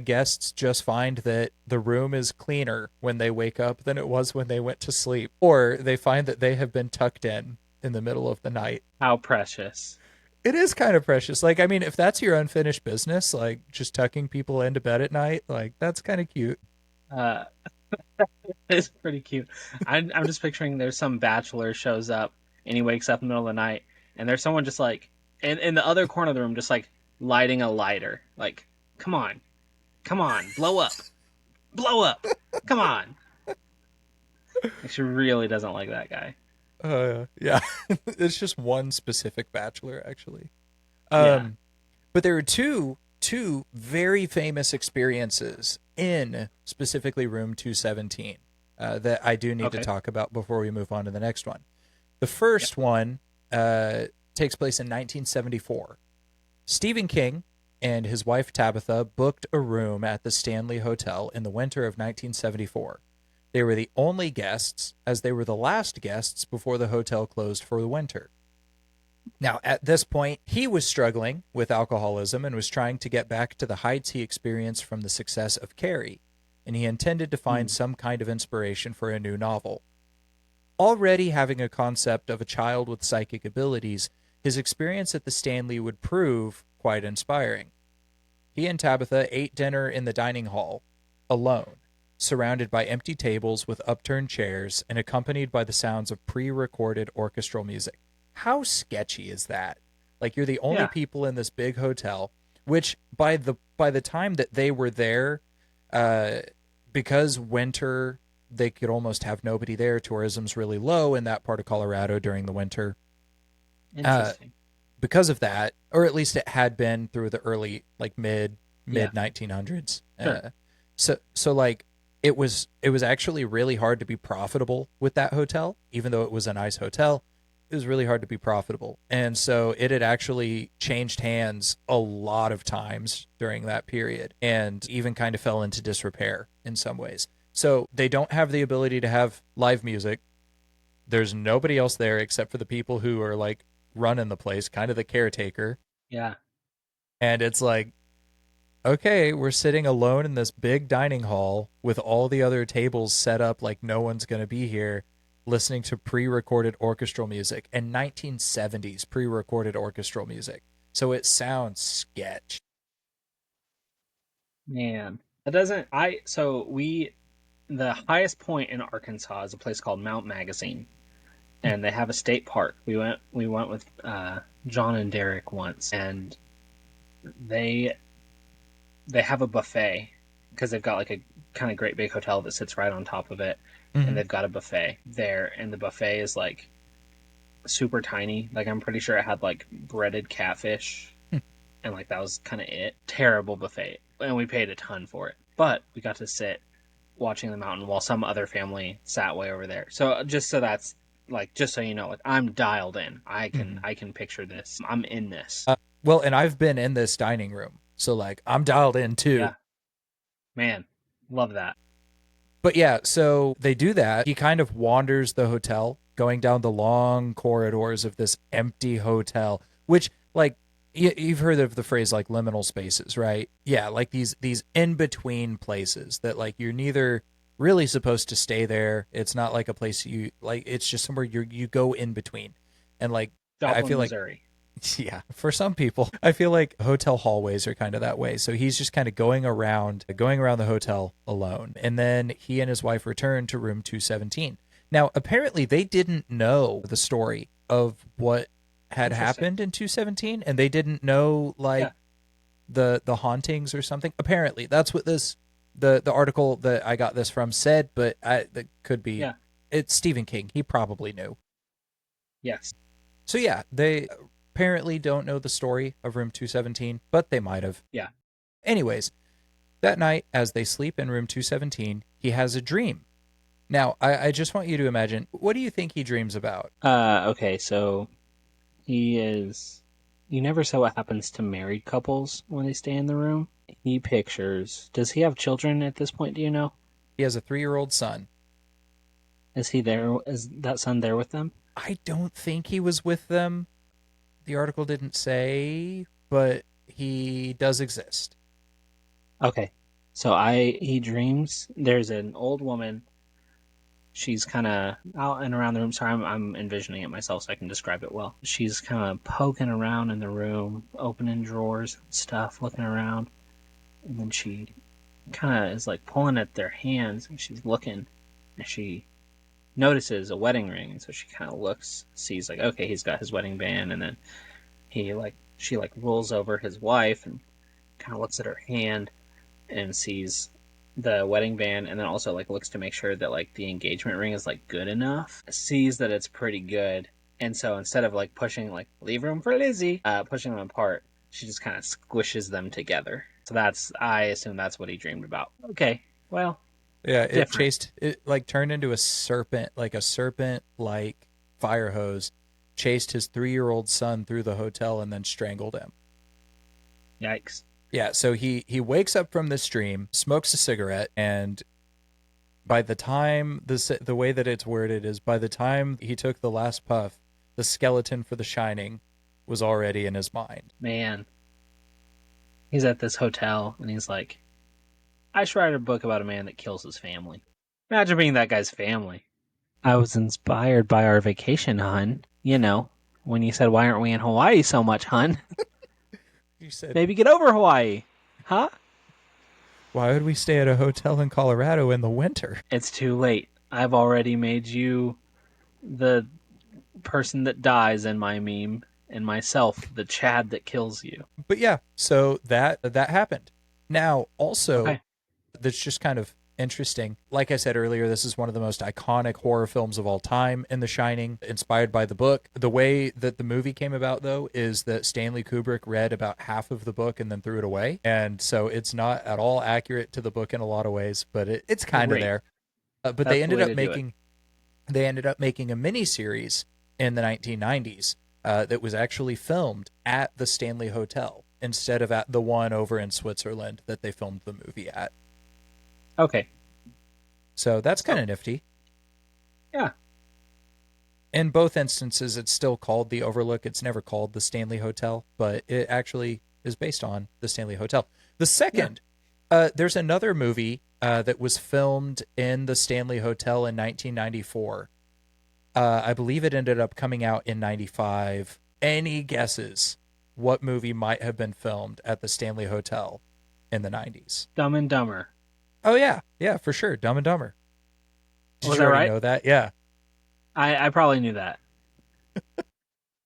Guests just find that the room is cleaner when they wake up than it was when they went to sleep, or they find that they have been tucked in the middle of the night. How precious. It is kind of precious. Like, I mean, if that's your unfinished business, like just tucking people into bed at night, like that's kind of cute. Uh, it's pretty cute. I'm just picturing there's some bachelor shows up and he wakes up in the middle of the night and there's someone just like in the other corner of the room just like lighting a lighter. Like, come on, blow up, come on. Like, she really doesn't like that guy. Yeah, it's just one specific bachelor actually. Yeah. Um, but there are two very famous experiences in specifically room 217 that I do need to Okay. talk about before we move on to the next one. The first one takes place in 1974. Stephen King and his wife Tabitha booked a room at the Stanley Hotel in the winter of 1974. They were the only guests, as they were the last guests before the hotel closed for the winter. Now, at this point, he was struggling with alcoholism and was trying to get back to the heights he experienced from the success of Carrie, and he intended to find some kind of inspiration for a new novel. Already having a concept of a child with psychic abilities, his experience at the Stanley would prove quite inspiring. He and Tabitha ate dinner in the dining hall, alone, surrounded by empty tables with upturned chairs and accompanied by the sounds of pre-recorded orchestral music. How sketchy is that? Like, you're the only Yeah. people in this big hotel, which by the time that they were there, because winter, they could almost have nobody there. Tourism's really low in that part of Colorado during the winter. Interesting. Because of that, or at least it had been through the early, like mid Yeah. 1900s. Sure. So like it was actually really hard to be profitable with that hotel, even though it was a nice hotel. It was really hard to be profitable, and so it had actually changed hands a lot of times during that period, and even kind of fell into disrepair in some ways. So they don't have the ability to have live music. There's nobody else there except for the people who are like running the place, kind of the caretaker. Yeah. And it's like, okay, we're sitting alone in this big dining hall with all the other tables set up like no one's going to be here, listening to pre-recorded orchestral music and 1970s pre-recorded orchestral music. So it sounds sketch. Man. That doesn't I so we the highest point in Arkansas is a place called Mount Magazine, and they have a state park. We went with John and Derek once, and they they have a buffet because they've got like a kind of great big hotel that sits right on top of it, and Mm-hmm. they've got a buffet there, and the buffet is like super tiny. Like, I'm pretty sure it had like breaded catfish, and like that was kind of it. Terrible buffet, and we paid a ton for it, but we got to sit watching the mountain while some other family sat way over there. So just so that's like, just so you know, like, I'm dialed in. I can Mm-hmm. I can picture this. I'm in this. Well, and I've been in this dining room, so like I'm dialed in too. Yeah, man, love that. But yeah, so they do that. He kind of wanders the hotel, going down the long corridors of this empty hotel, which, like, you've heard of the phrase like liminal spaces, right? Yeah, like these in between places that like you're neither really supposed to stay there. It's not like a place you like. It's just somewhere you go in between, and like I Joplin, feel like Missouri. yeah, for some people, I feel like hotel hallways are kind of that way. So he's just kind of going around the hotel alone. And then he and his wife return to room 217. Now, apparently they didn't know the story of what had Interesting. happened in 217, and they didn't know like Yeah. the hauntings or something. Apparently, that's what this the article that I got this from said, but that could be Yeah. it's Stephen King. He probably knew. Yes. So yeah, they apparently don't know the story of room 217, but they might have. Yeah. Anyways, that night, as they sleep in room 217, he has a dream. Now, I just want you to imagine, what do you think he dreams about? Okay, so he is. You never saw what happens to married couples when they stay in the room. He pictures. Does he have children at this point? Do you know? He has a 3-year-old son. Is he there? Is that son there with them? I don't think he was with them. The article didn't say, but he does exist. Okay. So he dreams there's an old woman. She's kind of out and around the room. Sorry, I'm envisioning it myself so I can describe it well. She's kind of poking around in the room, opening drawers and stuff, looking around. And then she kind of is like pulling at their hands, and she's looking, and she notices a wedding ring. And so she kind of looks, sees like, okay, he's got his wedding band. And then she like rolls over his wife and kind of looks at her hand and sees the wedding band, and then also like looks to make sure that like the engagement ring is like good enough, sees that it's pretty good, and so instead of like pushing like leave room for Lizzie, pushing them apart, she just kind of squishes them together. So I assume that's what he dreamed about. Okay, well, Yeah, different. it like turned into a serpent, like fire hose, chased his 3-year-old son through the hotel, and then strangled him. Yikes. Yeah, so he wakes up from this dream, smokes a cigarette, and by the time the way that it's worded is by the time he took the last puff, the skeleton for The Shining was already in his mind. Man. He's at this hotel and he's like, I should write a book about a man that kills his family. Imagine being that guy's family. I was inspired by our vacation, hun. You know, when you said, why aren't we in Hawaii so much, hun? You said, Maybe get over Hawaii. Huh? why would we stay at a hotel in Colorado in the winter? It's too late. I've already made you the person that dies in my meme, and myself the Chad that kills you. But yeah, so that happened. Now, also, Okay. that's just kind of interesting. Like I said earlier, this is one of the most iconic horror films of all time in The Shining, inspired by the book. The way that the movie came about, though, is that Stanley Kubrick read about half of the book and then threw it away. And so it's not at all accurate to the book in a lot of ways, but it's kind of there. But That's they ended the way up to do it. making a mini series in the 1990s that was actually filmed at the Stanley Hotel instead of at the one over in Switzerland that they filmed the movie at. Okay. So that's kind of nifty. Yeah. In both instances, it's still called the Overlook. It's never called the Stanley Hotel, but it actually is based on the Stanley Hotel. The second, there's another movie that was filmed in the Stanley Hotel in 1994. I believe it ended up coming out in 95. Any guesses what movie might have been filmed at the Stanley Hotel in the 90s? Dumb and Dumber. Oh, yeah. Yeah, for sure. Dumb and Dumber. Did Was you that already right? know that? Yeah. I probably knew that.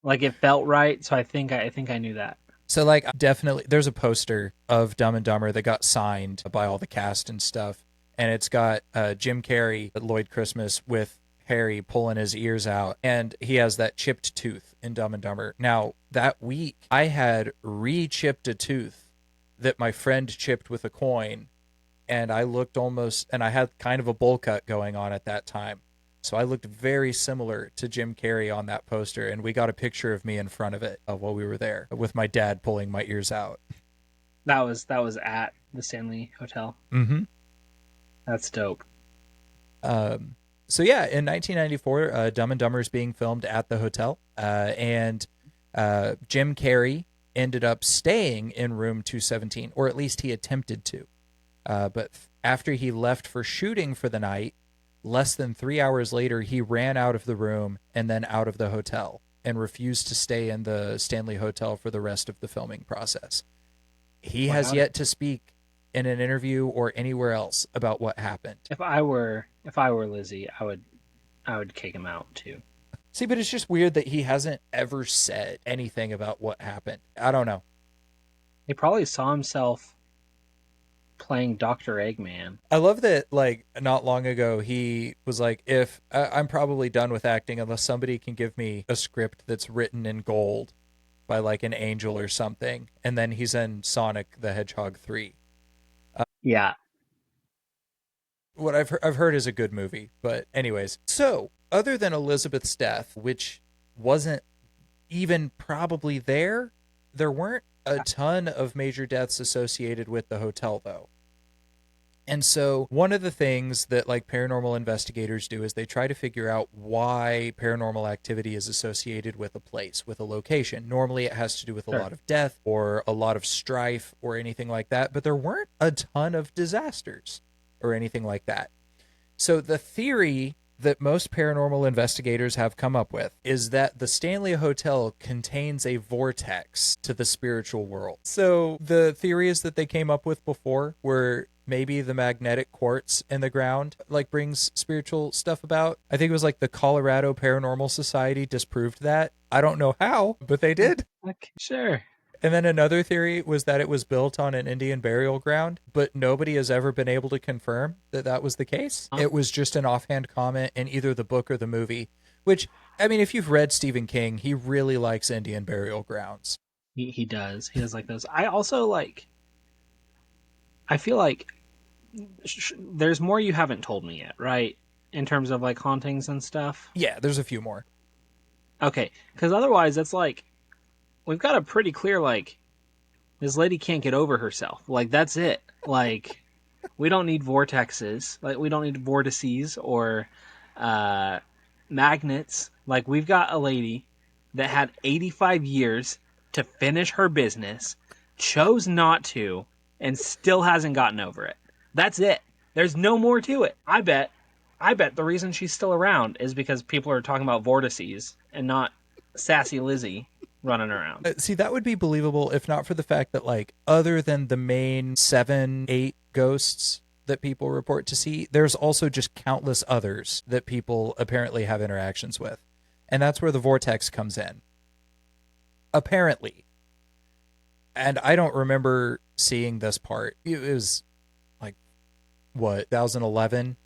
Like it felt right, so I think I knew that. So, like, definitely, there's a poster of Dumb and Dumber that got signed by all the cast and stuff, and it's got Jim Carrey, Lloyd Christmas, with Harry pulling his ears out, and he has that chipped tooth in Dumb and Dumber. Now, that week, I had re-chipped a tooth that my friend chipped with a coin, and I looked almost, and I had kind of a bowl cut going on at that time. So I looked very similar to Jim Carrey on that poster, and we got a picture of me in front of it while we were there with my dad pulling my ears out. That was at the Stanley Hotel. Mm-hmm. That's dope. So yeah, in 1994, Dumb and Dumber is being filmed at the hotel, and Jim Carrey ended up staying in room 217, or at least he attempted to. But after he left for shooting for the night, less than 3 hours later, he ran out of the room and then out of the hotel and refused to stay in the Stanley Hotel for the rest of the filming process. He has yet to speak in an interview or anywhere else about what happened. If I were Lizzie, I would kick him out too. See, but it's just weird that he hasn't ever said anything about what happened. I don't know. He probably saw himself playing Dr. Eggman. I love that, like, not long ago, he was like, if I'm probably done with acting unless somebody can give me a script that's written in gold by, like, an angel or something. And then he's in Sonic the Hedgehog 3. Yeah. What I've heard is a good movie. But anyways, so other than Elizabeth's death, which wasn't even probably there weren't a ton of major deaths associated with the hotel, though. And so one of the things that, like, paranormal investigators do is they try to figure out why paranormal activity is associated with a place, with a location. Normally it has to do with a lot of death or a lot of strife or anything like that, but there weren't a ton of disasters or anything like that. So the theory that most paranormal investigators have come up with is that the Stanley Hotel contains a vortex to the spiritual world. So the theories that they came up with before were maybe the magnetic quartz in the ground, like, brings spiritual stuff about. I think it was like the Colorado Paranormal Society disproved that. I don't know how, but they did. Okay, sure. And then another theory was that it was built on an Indian burial ground, but nobody has ever been able to confirm that that was the case. It was just an offhand comment in either the book or the movie, which, I mean, if you've read Stephen King, he really likes Indian burial grounds. He does. He does like those. I also I feel like there's more you haven't told me yet, right? In terms of, like, hauntings and stuff. Yeah, there's a few more. Okay, because otherwise, that's like we've got a pretty clear like this lady can't get over herself. Like that's it. Like we don't need vortexes. Like we don't need vortices or uh, magnets. Like we've got a lady that had 85 years to finish her business, chose not to, and still hasn't gotten over it. That's it. There's no more to it. I bet the reason she's still around is because people are talking about vortices and not sassy Lizzie running around. See, that would be believable if not for the fact that, like, other than the main 7, 8 ghosts that people report to see, there's also just countless others that people apparently have interactions with. And that's where the vortex comes in. Apparently. And I don't remember seeing this part. It was like, what, 2011?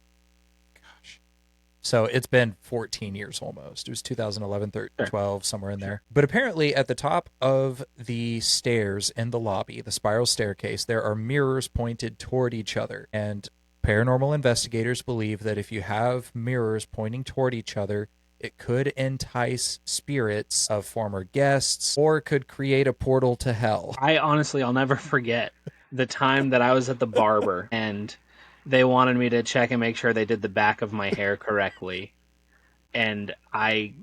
So it's been 14 years almost. It was 2011, 13, Sure. 12, somewhere in there. But apparently, at the top of the stairs in the lobby, the spiral staircase, there are mirrors pointed toward each other. And paranormal investigators believe that if you have mirrors pointing toward each other, it could entice spirits of former guests or could create a portal to hell. I'll never forget the time that I was at the barber and they wanted me to check and make sure they did the back of my hair correctly, and I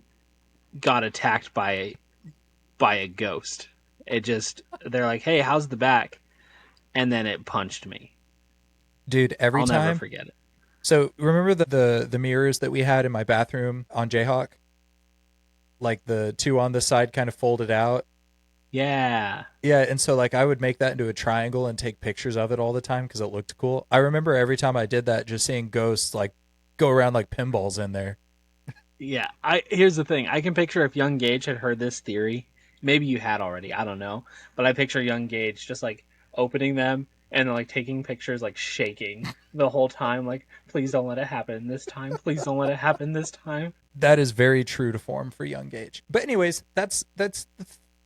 got attacked by a ghost. It just they're like, "Hey, how's the back?" And then it punched me. Dude, every I'll never time. forget it. So remember the mirrors that we had in my bathroom on Jayhawk? Like the two on the side kind of folded out. Yeah. Yeah, and so like I would make that into a triangle and take pictures of it all the time because it looked cool. I remember every time I did that, just seeing ghosts like go around like pinballs in there. Yeah. I Here's the thing. I can picture if young Gage had heard this theory, maybe you had already, I don't know, but I picture young Gage just like opening them and like taking pictures like shaking the whole time like please don't let it happen this time. Please don't let it happen this time. That is very true to form for young Gage. But anyways, that's the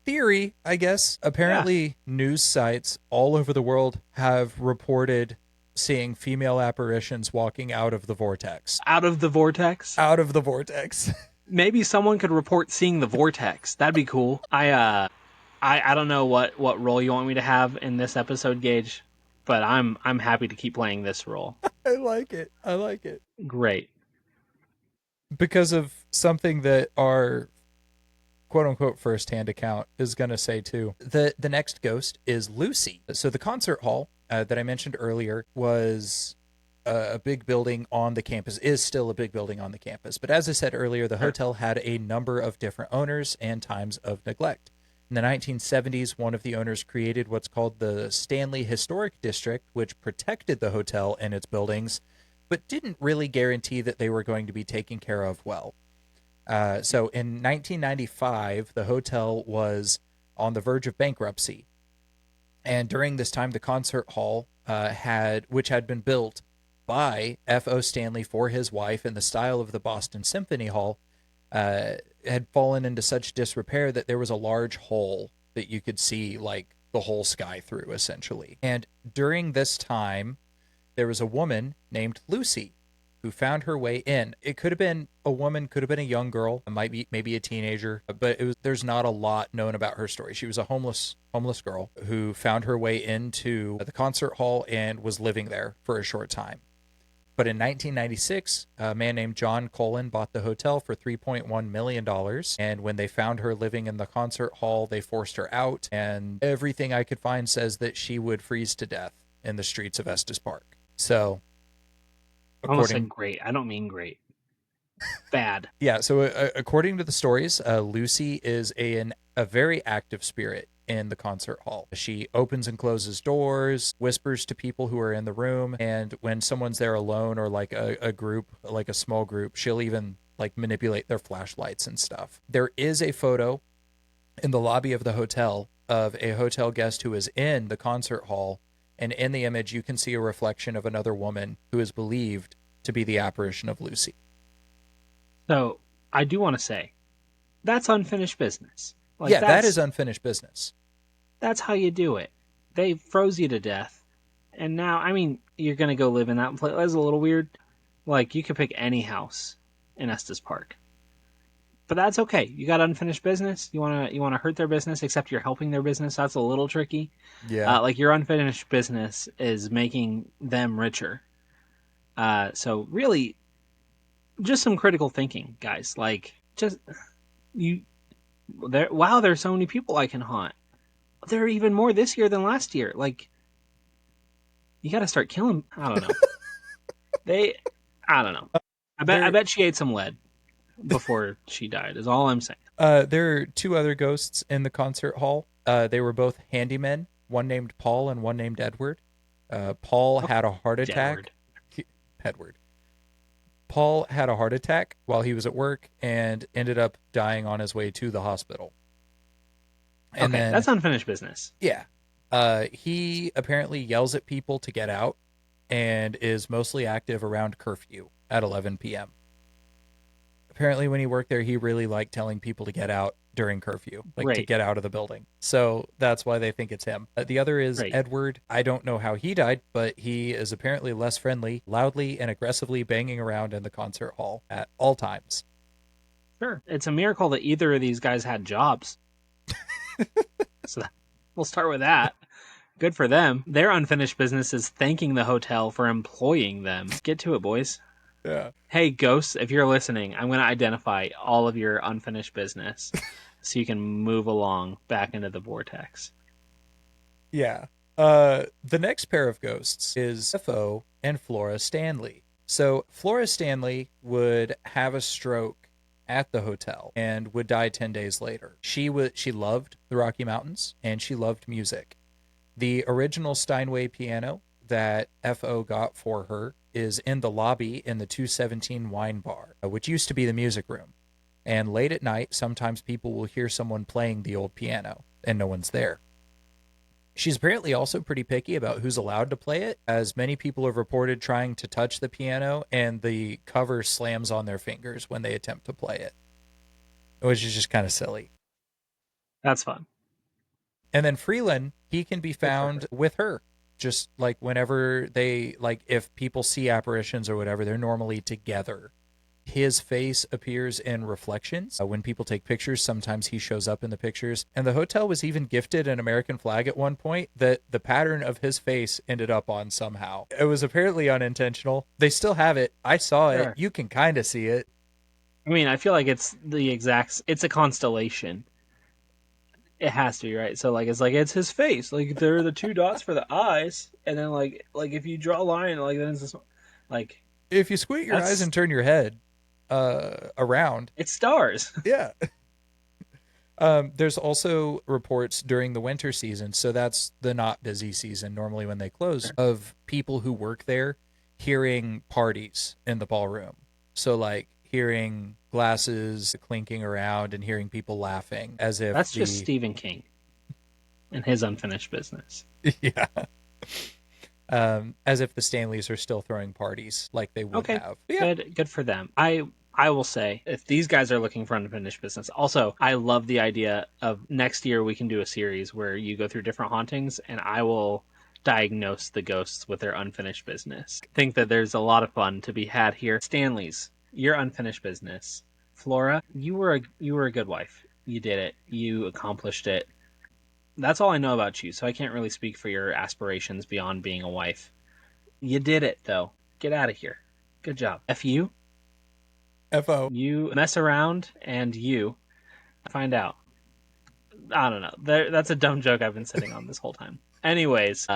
theory, I guess. Yeah. Apparently, news sites all over the world have reported seeing female apparitions walking out of the vortex. Out of the vortex. Out of the vortex. Maybe someone could report seeing the vortex. That'd be cool. I don't know what role you want me to have in this episode, Gage, but I'm happy to keep playing this role. I like it. I like it. Great. Because of something that our quote unquote first hand account is going to say too. The next ghost is Lucy. So the concert hall that I mentioned earlier was a big building on the campus, is still a big building on the campus. But as I said earlier, the hotel had a number of different owners and times of neglect. In the 1970s, one of the owners created what's called the Stanley Historic District, which protected the hotel and its buildings, but didn't really guarantee that they were going to be taken care of well. So in 1995, the hotel was on the verge of bankruptcy. And during this time, the concert hall which had been built by F.O. Stanley for his wife in the style of the Boston Symphony Hall, had fallen into such disrepair that there was a large hole that you could see like the whole sky through, essentially. And during this time, there was a woman named Lucy who found her way in. It could have been a woman, could have been a young girl, it might be maybe a teenager, but there's not a lot known about her story. She was a homeless girl who found her way into the concert hall and was living there for a short time. But in 1996, a man named John Cullen bought the hotel for $3.1 million. And when they found her living in the concert hall, they forced her out. And everything I could find says that she would freeze to death in the streets of Estes Park. So, I almost said according great. I don't mean great. Bad. yeah, so according to the stories, Lucy is a very active spirit in the concert hall. She opens and closes doors, whispers to people who are in the room, and when someone's there alone or like a group, like a small group, she'll even like manipulate their flashlights and stuff. There is a photo in the lobby of the hotel of a hotel guest who is in the concert hall, and in the image you can see a reflection of another woman who is believed to be the apparition of Lucy. So I do want to say that's unfinished business. Like Yeah, that is unfinished business. that's how you do it. They froze you to death, and now I mean you're gonna go live in that place. That's a little weird. Like you could pick any house in Estes Park, But that's okay. You got unfinished business. You wanna hurt their business, except you're helping their business. That's a little tricky. Yeah. Like your unfinished business is making them richer. So really, just some critical thinking, guys. Like just you. There. Wow, there's so many people I can haunt. There are even more this year than last year. Like you got to start killing. I don't know. They. I don't know. I There bet she ate some lead before she died. Is all I'm saying. there are two other ghosts in the concert hall. They were both handymen, one named Paul and one named Edward. Paul Okay, had a heart attack. Edward. Edward. Paul had a heart attack while he was at work and ended up dying on his way to the hospital. And Okay, then, that's unfinished business. yeah, he apparently yells at people to get out and is mostly active around curfew at 11 p.m. Apparently, when he worked there, he really liked telling people to get out during curfew, like to Great, get out of the building. So that's why they think it's him. The other is great. Edward. I don't know how he died, but he is apparently less friendly, loudly and aggressively banging around in the concert hall at all times. Sure, it's a miracle that either of these guys had jobs. So we'll start with that. Good for them. Their unfinished business is thanking the hotel for employing them. Get to it, boys. Yeah. Hey, ghosts, if you're listening, I'm going to identify all of your unfinished business so you can move along back into the vortex. Yeah. The next pair of ghosts is FO and Flora Stanley. So Flora Stanley would have a stroke at the hotel and would die 10 days later. She loved the Rocky Mountains and she loved music. The original Steinway piano that FO got for her is in the lobby in the 217 wine bar, which used to be the music room. And late at night, sometimes people will hear someone playing the old piano and no one's there. She's apparently also pretty picky about who's allowed to play it, as many people have reported trying to touch the piano and the cover slams on their fingers when they attempt to play it, which is just kind of silly. That's fun. And then Freeland, he can be Good for found her. with her. Just like whenever they, like, if people see apparitions or whatever, they're normally together. His face appears in reflections. When people take pictures, sometimes he shows up in the pictures. And the hotel was even gifted an American flag at one point that the pattern of his face ended up on somehow. It was apparently unintentional. They still have it. I saw it. Sure. You can kind of see it. I mean, I feel like it's a constellation. It has to be, right? So it's his face. Like there are the two dots for the eyes, and then like if you draw a line, like then it's this, like If you squint your eyes that's and turn your head around, it's stars. yeah. There's also reports during the winter season, so that's the not busy season, normally when they close, of people who work there hearing parties in the ballroom. So, like, hearing glasses clinking around and hearing people laughing as if That's just Stephen King and his unfinished business. yeah. As if the Stanleys are still throwing parties like they would Okay, have. Yeah. good for them. I will say if these guys are looking for unfinished business. Also, I love the idea of next year we can do a series where you go through different hauntings and I will diagnose the ghosts with their unfinished business. I think that there's a lot of fun to be had here. Stanley's, your unfinished business. Flora, you were a good wife. You did it. You accomplished it. That's all I know about you, so I can't really speak for your aspirations beyond being a wife. You did it though. Get out of here. Good job. F you. FO. You mess around and you find out. I don't know. That's a dumb joke I've been sitting on this whole time. Anyways,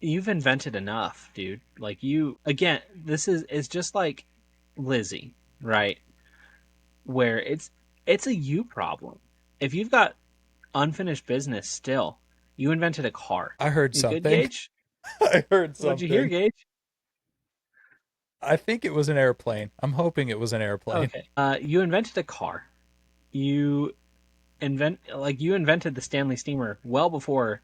you've invented enough, dude. Like you again, this is just like Lizzie, right? Where it's a you problem. If you've got unfinished business still, you invented a car. I heard You good, something. Gage? I heard What'd you hear, something. Gage? I think it was an airplane. I'm hoping it was an airplane. Okay. You invented a car. You you invented the Stanley steamer well before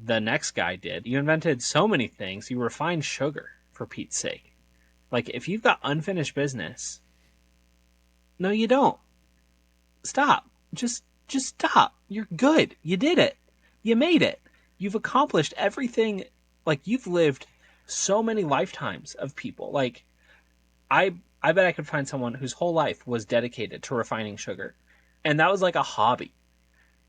the next guy did. You invented so many things. You refined sugar, for Pete's sake. Like if you've got unfinished business, no, you don't. Stop. Just stop. You're good. You did it. You made it. You've accomplished everything. Like you've lived so many lifetimes of people. Like I I bet I could find someone whose whole life was dedicated to refining sugar. And that was like a hobby.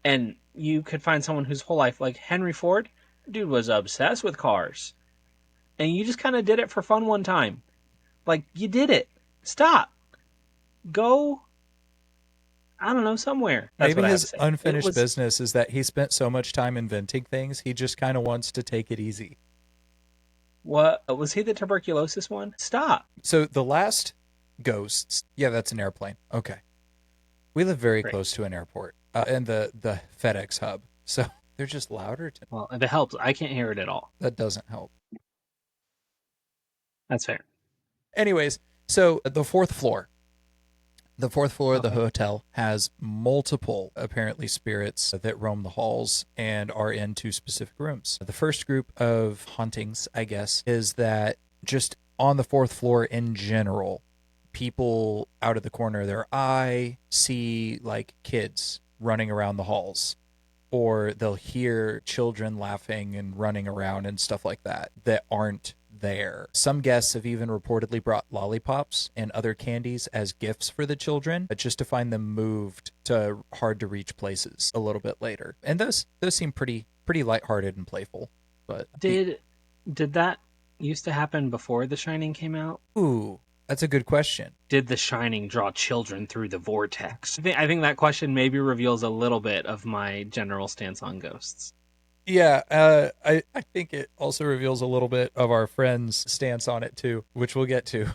And you could find someone whose whole life, like Henry Ford, dude was obsessed with cars. And you just kind of did it for fun one time. Like, you did it. Stop. Go, I don't know, somewhere. That's Maybe what I have to his say. It unfinished was, business is that he spent so much time inventing things, he just kind of wants to take it easy. what? Was he the tuberculosis one? Stop. So the last ghosts, yeah, that's an airplane. Okay. We live very Great. close to an airport and the FedEx hub. So they're just louder. Well, if it helps, I can't hear it at all. That doesn't help. That's fair. Anyways, so the fourth floor. The fourth floor of the Okay. hotel has multiple, apparently, spirits that roam the halls and are in two specific rooms. The first group of hauntings, I guess, is that just on the fourth floor in general, people out of the corner of their eye see like kids running around the halls, or they'll hear children laughing and running around and stuff like that that aren't there. Some guests have even reportedly brought lollipops and other candies as gifts for the children, but just to find them moved to hard to reach places a little bit later. And those seem pretty lighthearted and playful. But Did that used to happen before The Shining came out? ooh, that's a good question. Did The Shining draw children through the vortex? I think that question maybe reveals a little bit of my general stance on ghosts. Yeah, I think it also reveals a little bit of our friend's stance on it too, which we'll get to.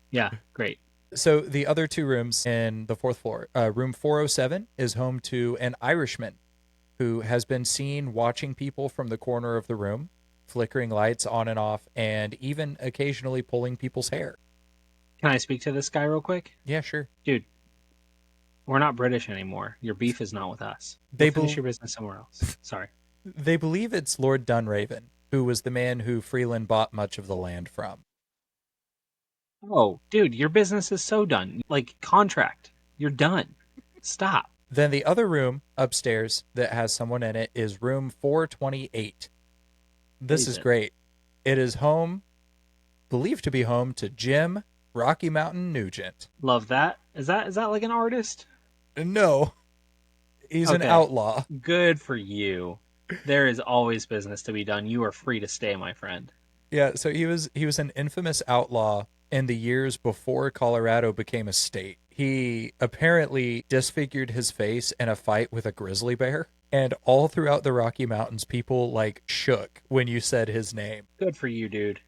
Yeah, great. So the other two rooms in the fourth floor, room 407 is home to an Irishman who has been seen watching people from the corner of the room, flickering lights on and off, and even occasionally pulling people's hair. Can I speak to this guy real quick? Yeah, sure. Dude, we're not British anymore. Your beef is not with us. They Go finish your business somewhere else. Sorry. They believe it's Lord Dunraven, who was the man who Freeland bought much of the land from. Oh, dude, your business is so done. Like, contract. You're done. Stop. Then the other room upstairs that has someone in it is room 428. This is great. It is believed to be home to Jim Rocky Mountain Nugent. Love that. Is that like an artist? No, he's an Okay. outlaw. Good for you. There is always business to be done. You are free to stay, my friend. Yeah, so he was an infamous outlaw in the years before Colorado became a state. He apparently disfigured his face in a fight with a grizzly bear, and all throughout the Rocky Mountains people like shook when you said his name. Good for you, dude.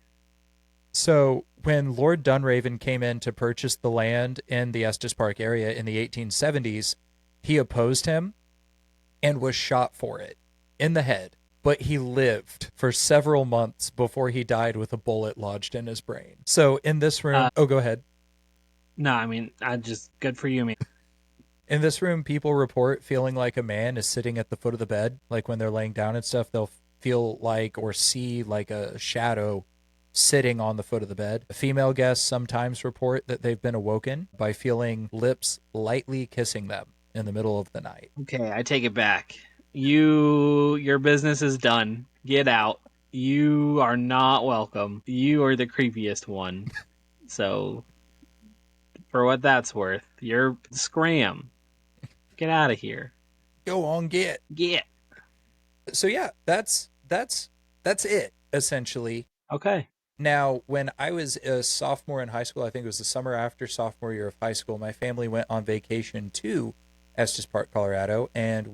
So when Lord Dunraven came in to purchase the land in the Estes Park area in the 1870s, he opposed him and was shot for it in the head. But he lived for several months before he died with a bullet lodged in his brain. So in this room, go ahead. No, I mean, I just good for you, man. In this room, people report feeling like a man is sitting at the foot of the bed. Like when they're laying down and stuff, they'll feel like or see like a shadow sitting on the foot of the bed. Female guests sometimes report that they've been awoken by feeling lips lightly kissing them in the middle of the night. Okay, I take it back. Your business is done. Get out. You are not welcome. You are the creepiest one. So, for what that's worth, you're scram. Get out of here. Go on, get. Get. So yeah, that's it essentially. Okay. Now, when I was a sophomore in high school, I think it was the summer after sophomore year of high school, my family went on vacation to Estes Park, Colorado, and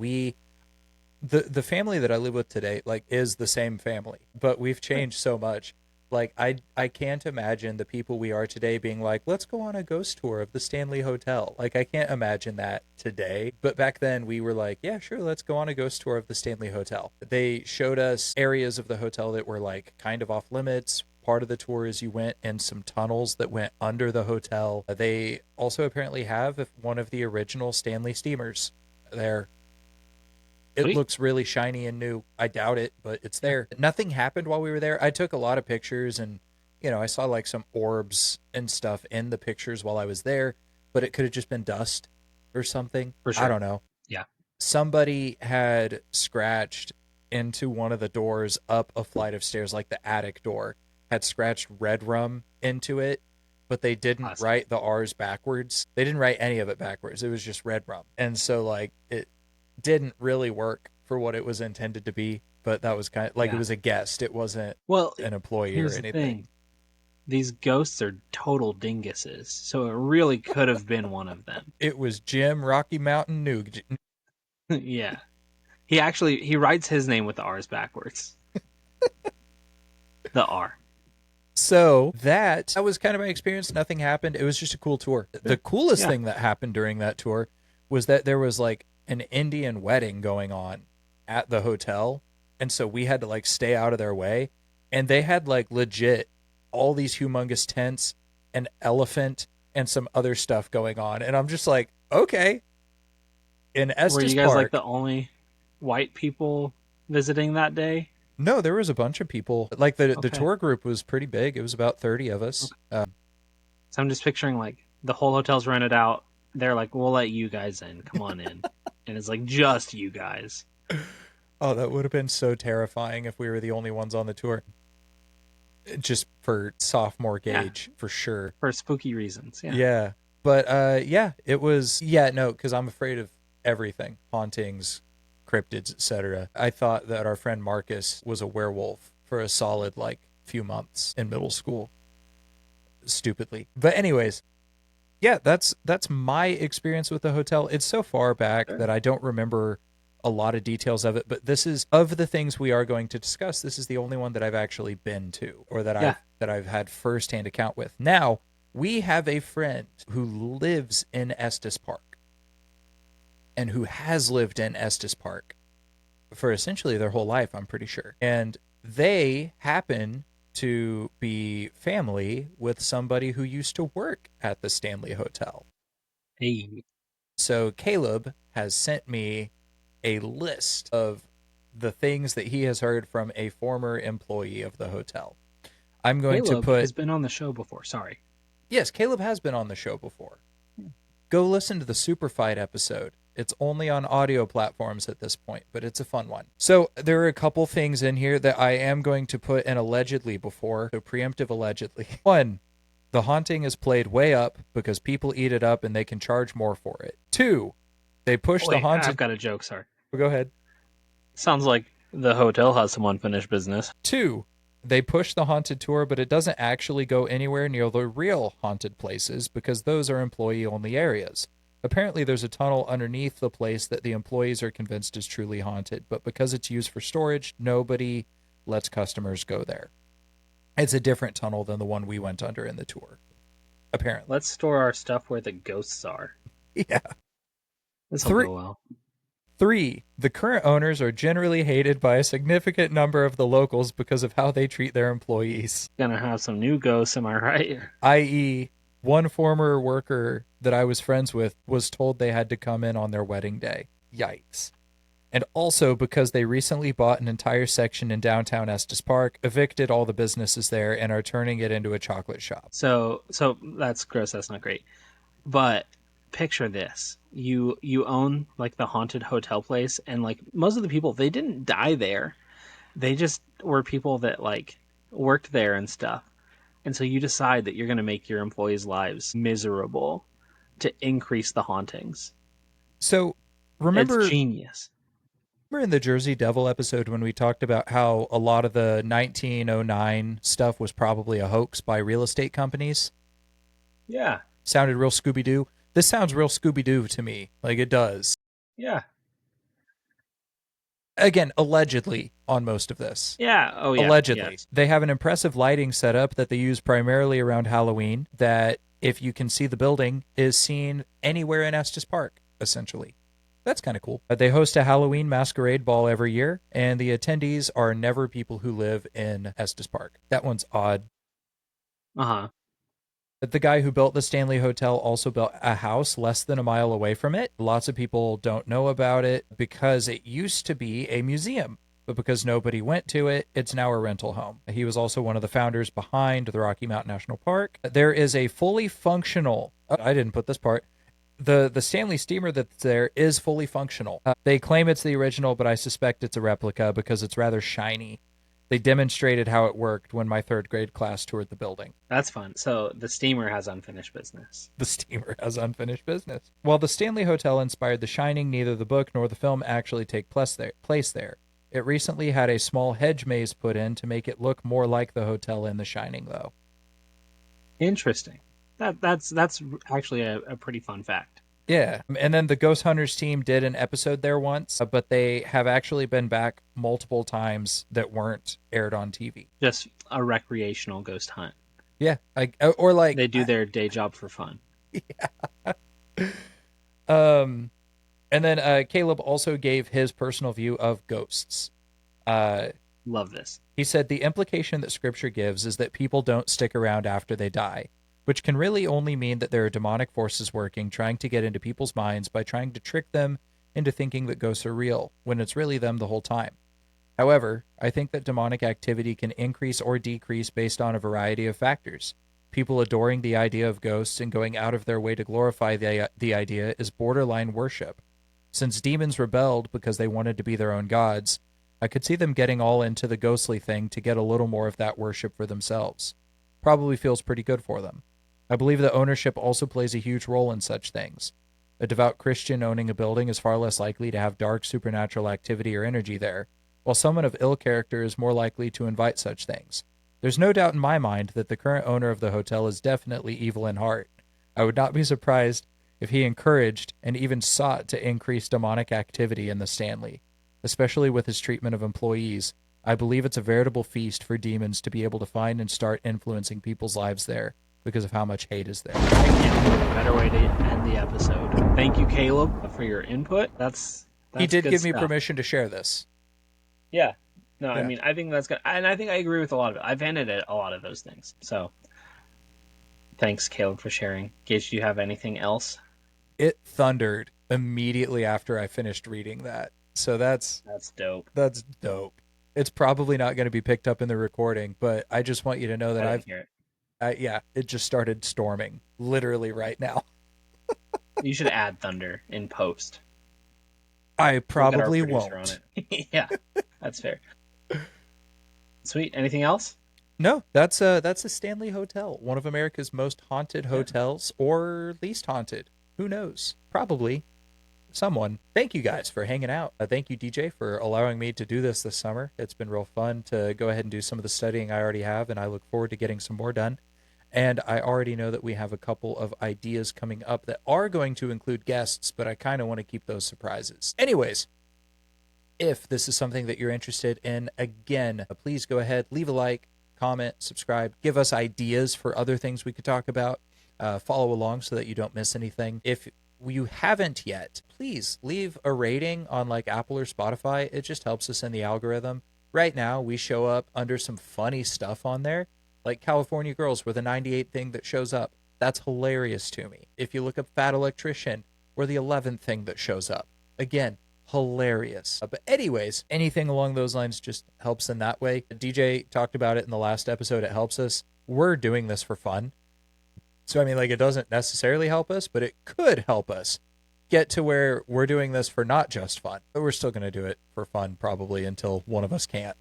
the family that I live with today like is the same family, but we've changed so much. Like I can't imagine the people we are today being like, let's go on a ghost tour of the Stanley Hotel. Like I can't imagine that today. But back then we were like, yeah, sure, let's go on a ghost tour of the Stanley Hotel. They showed us areas of the hotel that were like kind of off limits. Part of the tour is you went in some tunnels that went under the hotel. They also apparently have one of the original Stanley steamers there. It Sweet. looks really shiny and new. I doubt it, but it's there. Nothing happened while we were there. I took a lot of pictures and, I saw like some orbs and stuff in the pictures while I was there, but it could have just been dust or something. For sure. I don't know. Yeah. Somebody had scratched into one of the doors up a flight of stairs, like the attic door, had scratched red rum into it. but they didn't Classic. write the R's backwards. They didn't write any of it backwards. It was just red rum. And so like it didn't really work for what it was intended to be, but that was kind of like it Yeah. was a guest. It wasn't Well, an employee or here's the anything. thing. These ghosts are total dinguses, so it really could have been one of them. It was Jim Rocky Mountain Noog. Yeah. He writes his name with the R's backwards. The R. So that was kind of my experience. Nothing happened. It was just a cool tour. The coolest Yeah. thing that happened during that tour was that there was like an Indian wedding going on at the hotel. And so we had to like stay out of their way. And they had like legit all these humongous tents, an elephant, and some other stuff going on. And I'm just like, okay. In Were Estes you guys like Park. the only white people visiting that day? No, there was a bunch of people. Like the Okay. tour group was pretty big. It was about 30 of us. So I'm just picturing like the whole hotel's rented out. They're like, we'll let you guys in. Come on in. And it's like just you guys. Oh, that would have been so terrifying if we were the only ones on the tour. Just for sophomore Gage, for sure. For spooky reasons. Yeah. Yeah. But yeah, it was no, because I'm afraid of everything. Hauntings, cryptids, etc. I thought that our friend Marcus was a werewolf for a solid like few months in middle school. Stupidly. But anyways, yeah, that's my experience with the hotel. It's so far back that I don't remember a lot of details of it, but this is of the things we are going to discuss, this is the only one that I've actually been to or that I've had firsthand account with. Now, we have a friend who lives in Estes Park and who has lived in Estes Park for essentially their whole life, I'm pretty sure. And they happen to be family with somebody who used to work at the Stanley Hotel. Hey. So Caleb has sent me a list of the things that he has heard from a former employee of the hotel. I'm going Caleb to put... has been on the show before. Sorry. Yes, Caleb has been on the show before. Go listen to the Super Fight episode. It's only on audio platforms at this point, but it's a fun one. So there are a couple things in here that I am going to put an allegedly before, so preemptive allegedly. One, the haunting is played way up because people eat it up and they can charge more for it. Two, they push the haunted... I've got a joke, sorry. Go ahead. Sounds like the hotel has some unfinished business. Two, they push the haunted tour, but it doesn't actually go anywhere near the real haunted places because those are employee-only areas. Apparently, there's a tunnel underneath the place that the employees are convinced is truly haunted, but because it's used for storage, nobody lets customers go there. It's a different tunnel than the one we went under in the tour, apparently. Let's store our stuff where the ghosts are. Yeah. This will go well. 3, the current owners are generally hated by a significant number of the locals because of how they treat their employees. Gonna have some new ghosts, am I right? I.e., one former worker that I was friends with was told they had to come in on their wedding day. Yikes. And also because they recently bought an entire section in downtown Estes Park, evicted all the businesses there, and are turning it into a chocolate shop. So that's gross, that's not great. But picture this. You own like the haunted hotel place, and like most of the people, they didn't die there. They just were people that like worked there and stuff. And so you decide that you're going to make your employees' lives miserable to increase the hauntings. So remember, it's genius. Remember in the Jersey Devil episode when we talked about how a lot of the 1909 stuff was probably a hoax by real estate companies? Yeah. Sounded real Scooby-Doo. This sounds real Scooby-Doo to me. Like it does. Yeah. Again, allegedly on most of this. Yeah. Oh, yeah. Allegedly. Yes. They have an impressive lighting setup that they use primarily around Halloween that, if you can see the building, is seen anywhere in Estes Park, essentially. That's kind of cool. They host a Halloween masquerade ball every year, and the attendees are never people who live in Estes Park. That one's odd. Uh-huh. The guy who built the Stanley Hotel also built a house less than a mile away from it. Lots of people don't know about it because it used to be a museum, but because nobody went to it, it's now a rental home. He was also one of the founders behind the Rocky Mountain National Park. There is a fully functional... I didn't put this part. The Stanley steamer that's there is fully functional. They claim it's the original, but I suspect it's a replica because it's rather shiny. They demonstrated how it worked when my third grade class toured the building. That's fun. So the steamer has unfinished business. The steamer has unfinished business. While the Stanley Hotel inspired The Shining, neither the book nor the film actually take place there. It recently had a small hedge maze put in to make it look more like the hotel in The Shining, though. Interesting. That's actually a pretty fun fact. Yeah, and then the Ghost Hunters team did an episode there once, but they have actually been back multiple times that weren't aired on TV. Just a recreational ghost hunt. Yeah, or like they do their day job for fun. Yeah. And then Caleb also gave his personal view of ghosts. Love this. He said the implication that Scripture gives is that people don't stick around after they die, which can really only mean that there are demonic forces working, trying to get into people's minds by trying to trick them into thinking that ghosts are real, when it's really them the whole time. However, I think that demonic activity can increase or decrease based on a variety of factors. People adoring the idea of ghosts and going out of their way to glorify the idea is borderline worship. Since demons rebelled because they wanted to be their own gods, I could see them getting all into the ghostly thing to get a little more of that worship for themselves. Probably feels pretty good for them. I believe that ownership also plays a huge role in such things. A devout Christian owning a building is far less likely to have dark supernatural activity or energy there, while someone of ill character is more likely to invite such things. There's no doubt in my mind that the current owner of the hotel is definitely evil in heart. I would not be surprised if he encouraged and even sought to increase demonic activity in the Stanley, especially with his treatment of employees. I believe it's a veritable feast for demons to be able to find and start influencing people's lives there because of how much hate is there. I can't think of a better way to end the episode. Thank you, Caleb, for your input. That's he did give stuff. me permission to share this. Yeah. No, yeah. I mean, I think that's good. And I think I agree with a lot of it. I've hinted at a lot of those things. So thanks, Caleb, for sharing. Gage, do you have anything else? It thundered immediately after I finished reading that. So that's dope. That's dope. It's probably not going to be picked up in the recording, but I just want you to know that I've hear it. Yeah, it just started storming literally right now. You should add thunder in post. I probably won't. Yeah, that's fair. Sweet. Anything else? No, that's a Stanley Hotel, one of America's most haunted hotels, or least haunted. Who knows? Probably someone. Thank you guys for hanging out. Thank you, DJ, for allowing me to do this summer. It's been real fun to go ahead and do some of the studying I already have, and I look forward to getting some more done. And I already know that we have a couple of ideas coming up that are going to include guests, but I kind of want to keep those surprises. Anyways, if this is something that you're interested in, again, please go ahead, leave a like, comment, subscribe, give us ideas for other things we could talk about. Follow along so that you don't miss anything. If you haven't yet, please leave a rating on like Apple or Spotify. It just helps us in the algorithm. Right now, we show up under some funny stuff on there. Like California Girls, we're the 98th thing that shows up. That's hilarious to me. If you look up Fat Electrician, we're the 11th thing that shows up. Again, hilarious. But anyways, anything along those lines just helps in that way. DJ talked about it in the last episode. It helps us. We're doing this for fun. So, I mean, like, it doesn't necessarily help us, but it could help us get to where we're doing this for not just fun. But we're still going to do it for fun probably until one of us can't.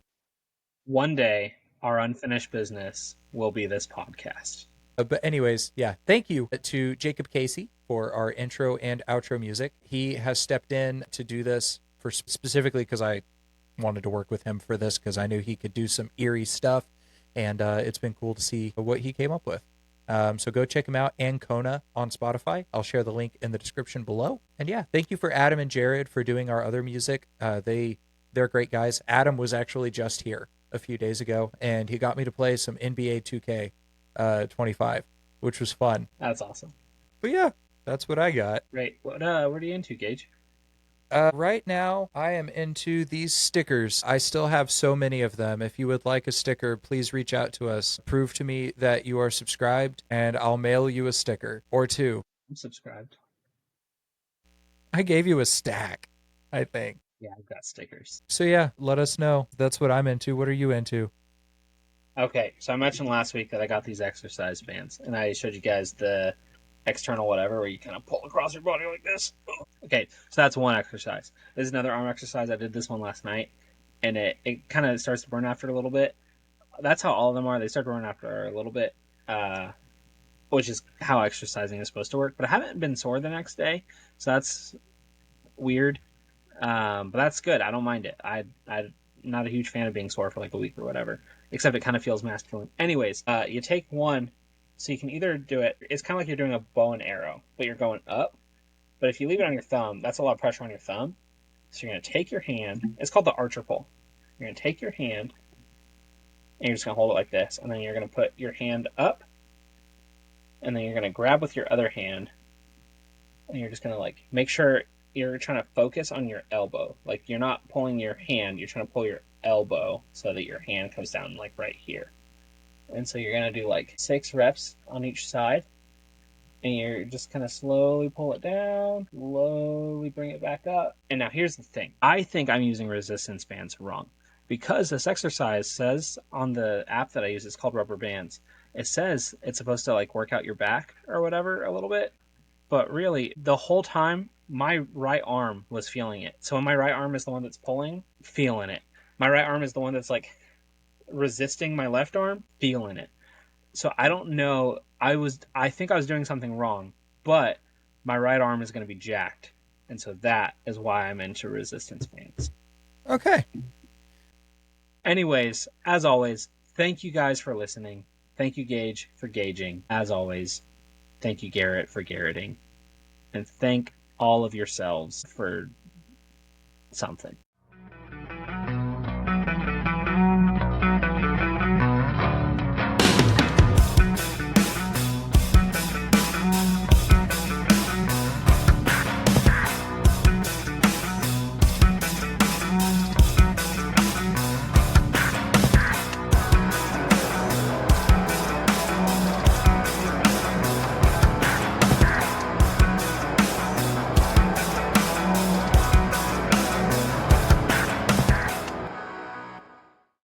One day, our unfinished business will be this podcast. But anyways, yeah, thank you to Jacob Casey for our intro and outro music. He has stepped in to do this for specifically because I wanted to work with him for this because I knew he could do some eerie stuff, and it's been cool to see what he came up with. So go check him out, Ancona on Spotify. I'll share the link in the description below. And yeah, thank you for Adam and Jared for doing our other music. They're great guys. Adam was actually just here a few days ago, and he got me to play some NBA 2K 25, which was fun. That's awesome. But yeah, that's what I got. Great. What are you into, Gage? Right now, I am into these stickers. I still have so many of them. If you would like a sticker, please reach out to us. Prove to me that you are subscribed, and I'll mail you a sticker or two. I'm subscribed. I gave you a stack, I think. Yeah, I've got stickers. So yeah, let us know. That's what I'm into. What are you into? Okay, so I mentioned last week that I got these exercise bands, and I showed you guys the external whatever, where you kind of pull across your body like this. Okay, so that's one exercise. This is another arm exercise. I did this one last night. and it kind of starts to burn after a little bit. That's how all of them are. They start to burn after a little bit, which is how exercising is supposed to work. But I haven't been sore the next day, so that's weird. But that's good. I don't mind it. I'm not a huge fan of being sore for like a week or whatever, except it kind of feels masculine. Anyways, you take one, so you can either do it. It's kind of like you're doing a bow and arrow, but you're going up. But if you leave it on your thumb, that's a lot of pressure on your thumb. So you're going to take your hand. It's called the archer pull. You're going to take your hand, and you're just going to hold it like this. And then you're going to put your hand up, and then you're going to grab with your other hand, and you're just going to like make sure you're trying to focus on your elbow. Like you're not pulling your hand, you're trying to pull your elbow so that your hand comes down like right here. And so you're going to do like 6 reps on each side. And you're just kind of slowly pull it down, slowly bring it back up. And now here's the thing. I think I'm using resistance bands wrong. Because this exercise says on the app that I use, it's called Rubber Bands. It says it's supposed to like work out your back or whatever a little bit. But really, the whole time, my right arm was feeling it. So when my right arm is the one that's pulling, feeling it. My right arm is the one that's like resisting my left arm, feeling it. So I don't know. I think I was doing something wrong, but my right arm is going to be jacked. And so that is why I'm into resistance bands. Okay. Anyways, as always, thank you guys for listening. Thank you, Gage, for gauging. As always, thank you, Garrett, for garretting. And thank all of yourselves for something.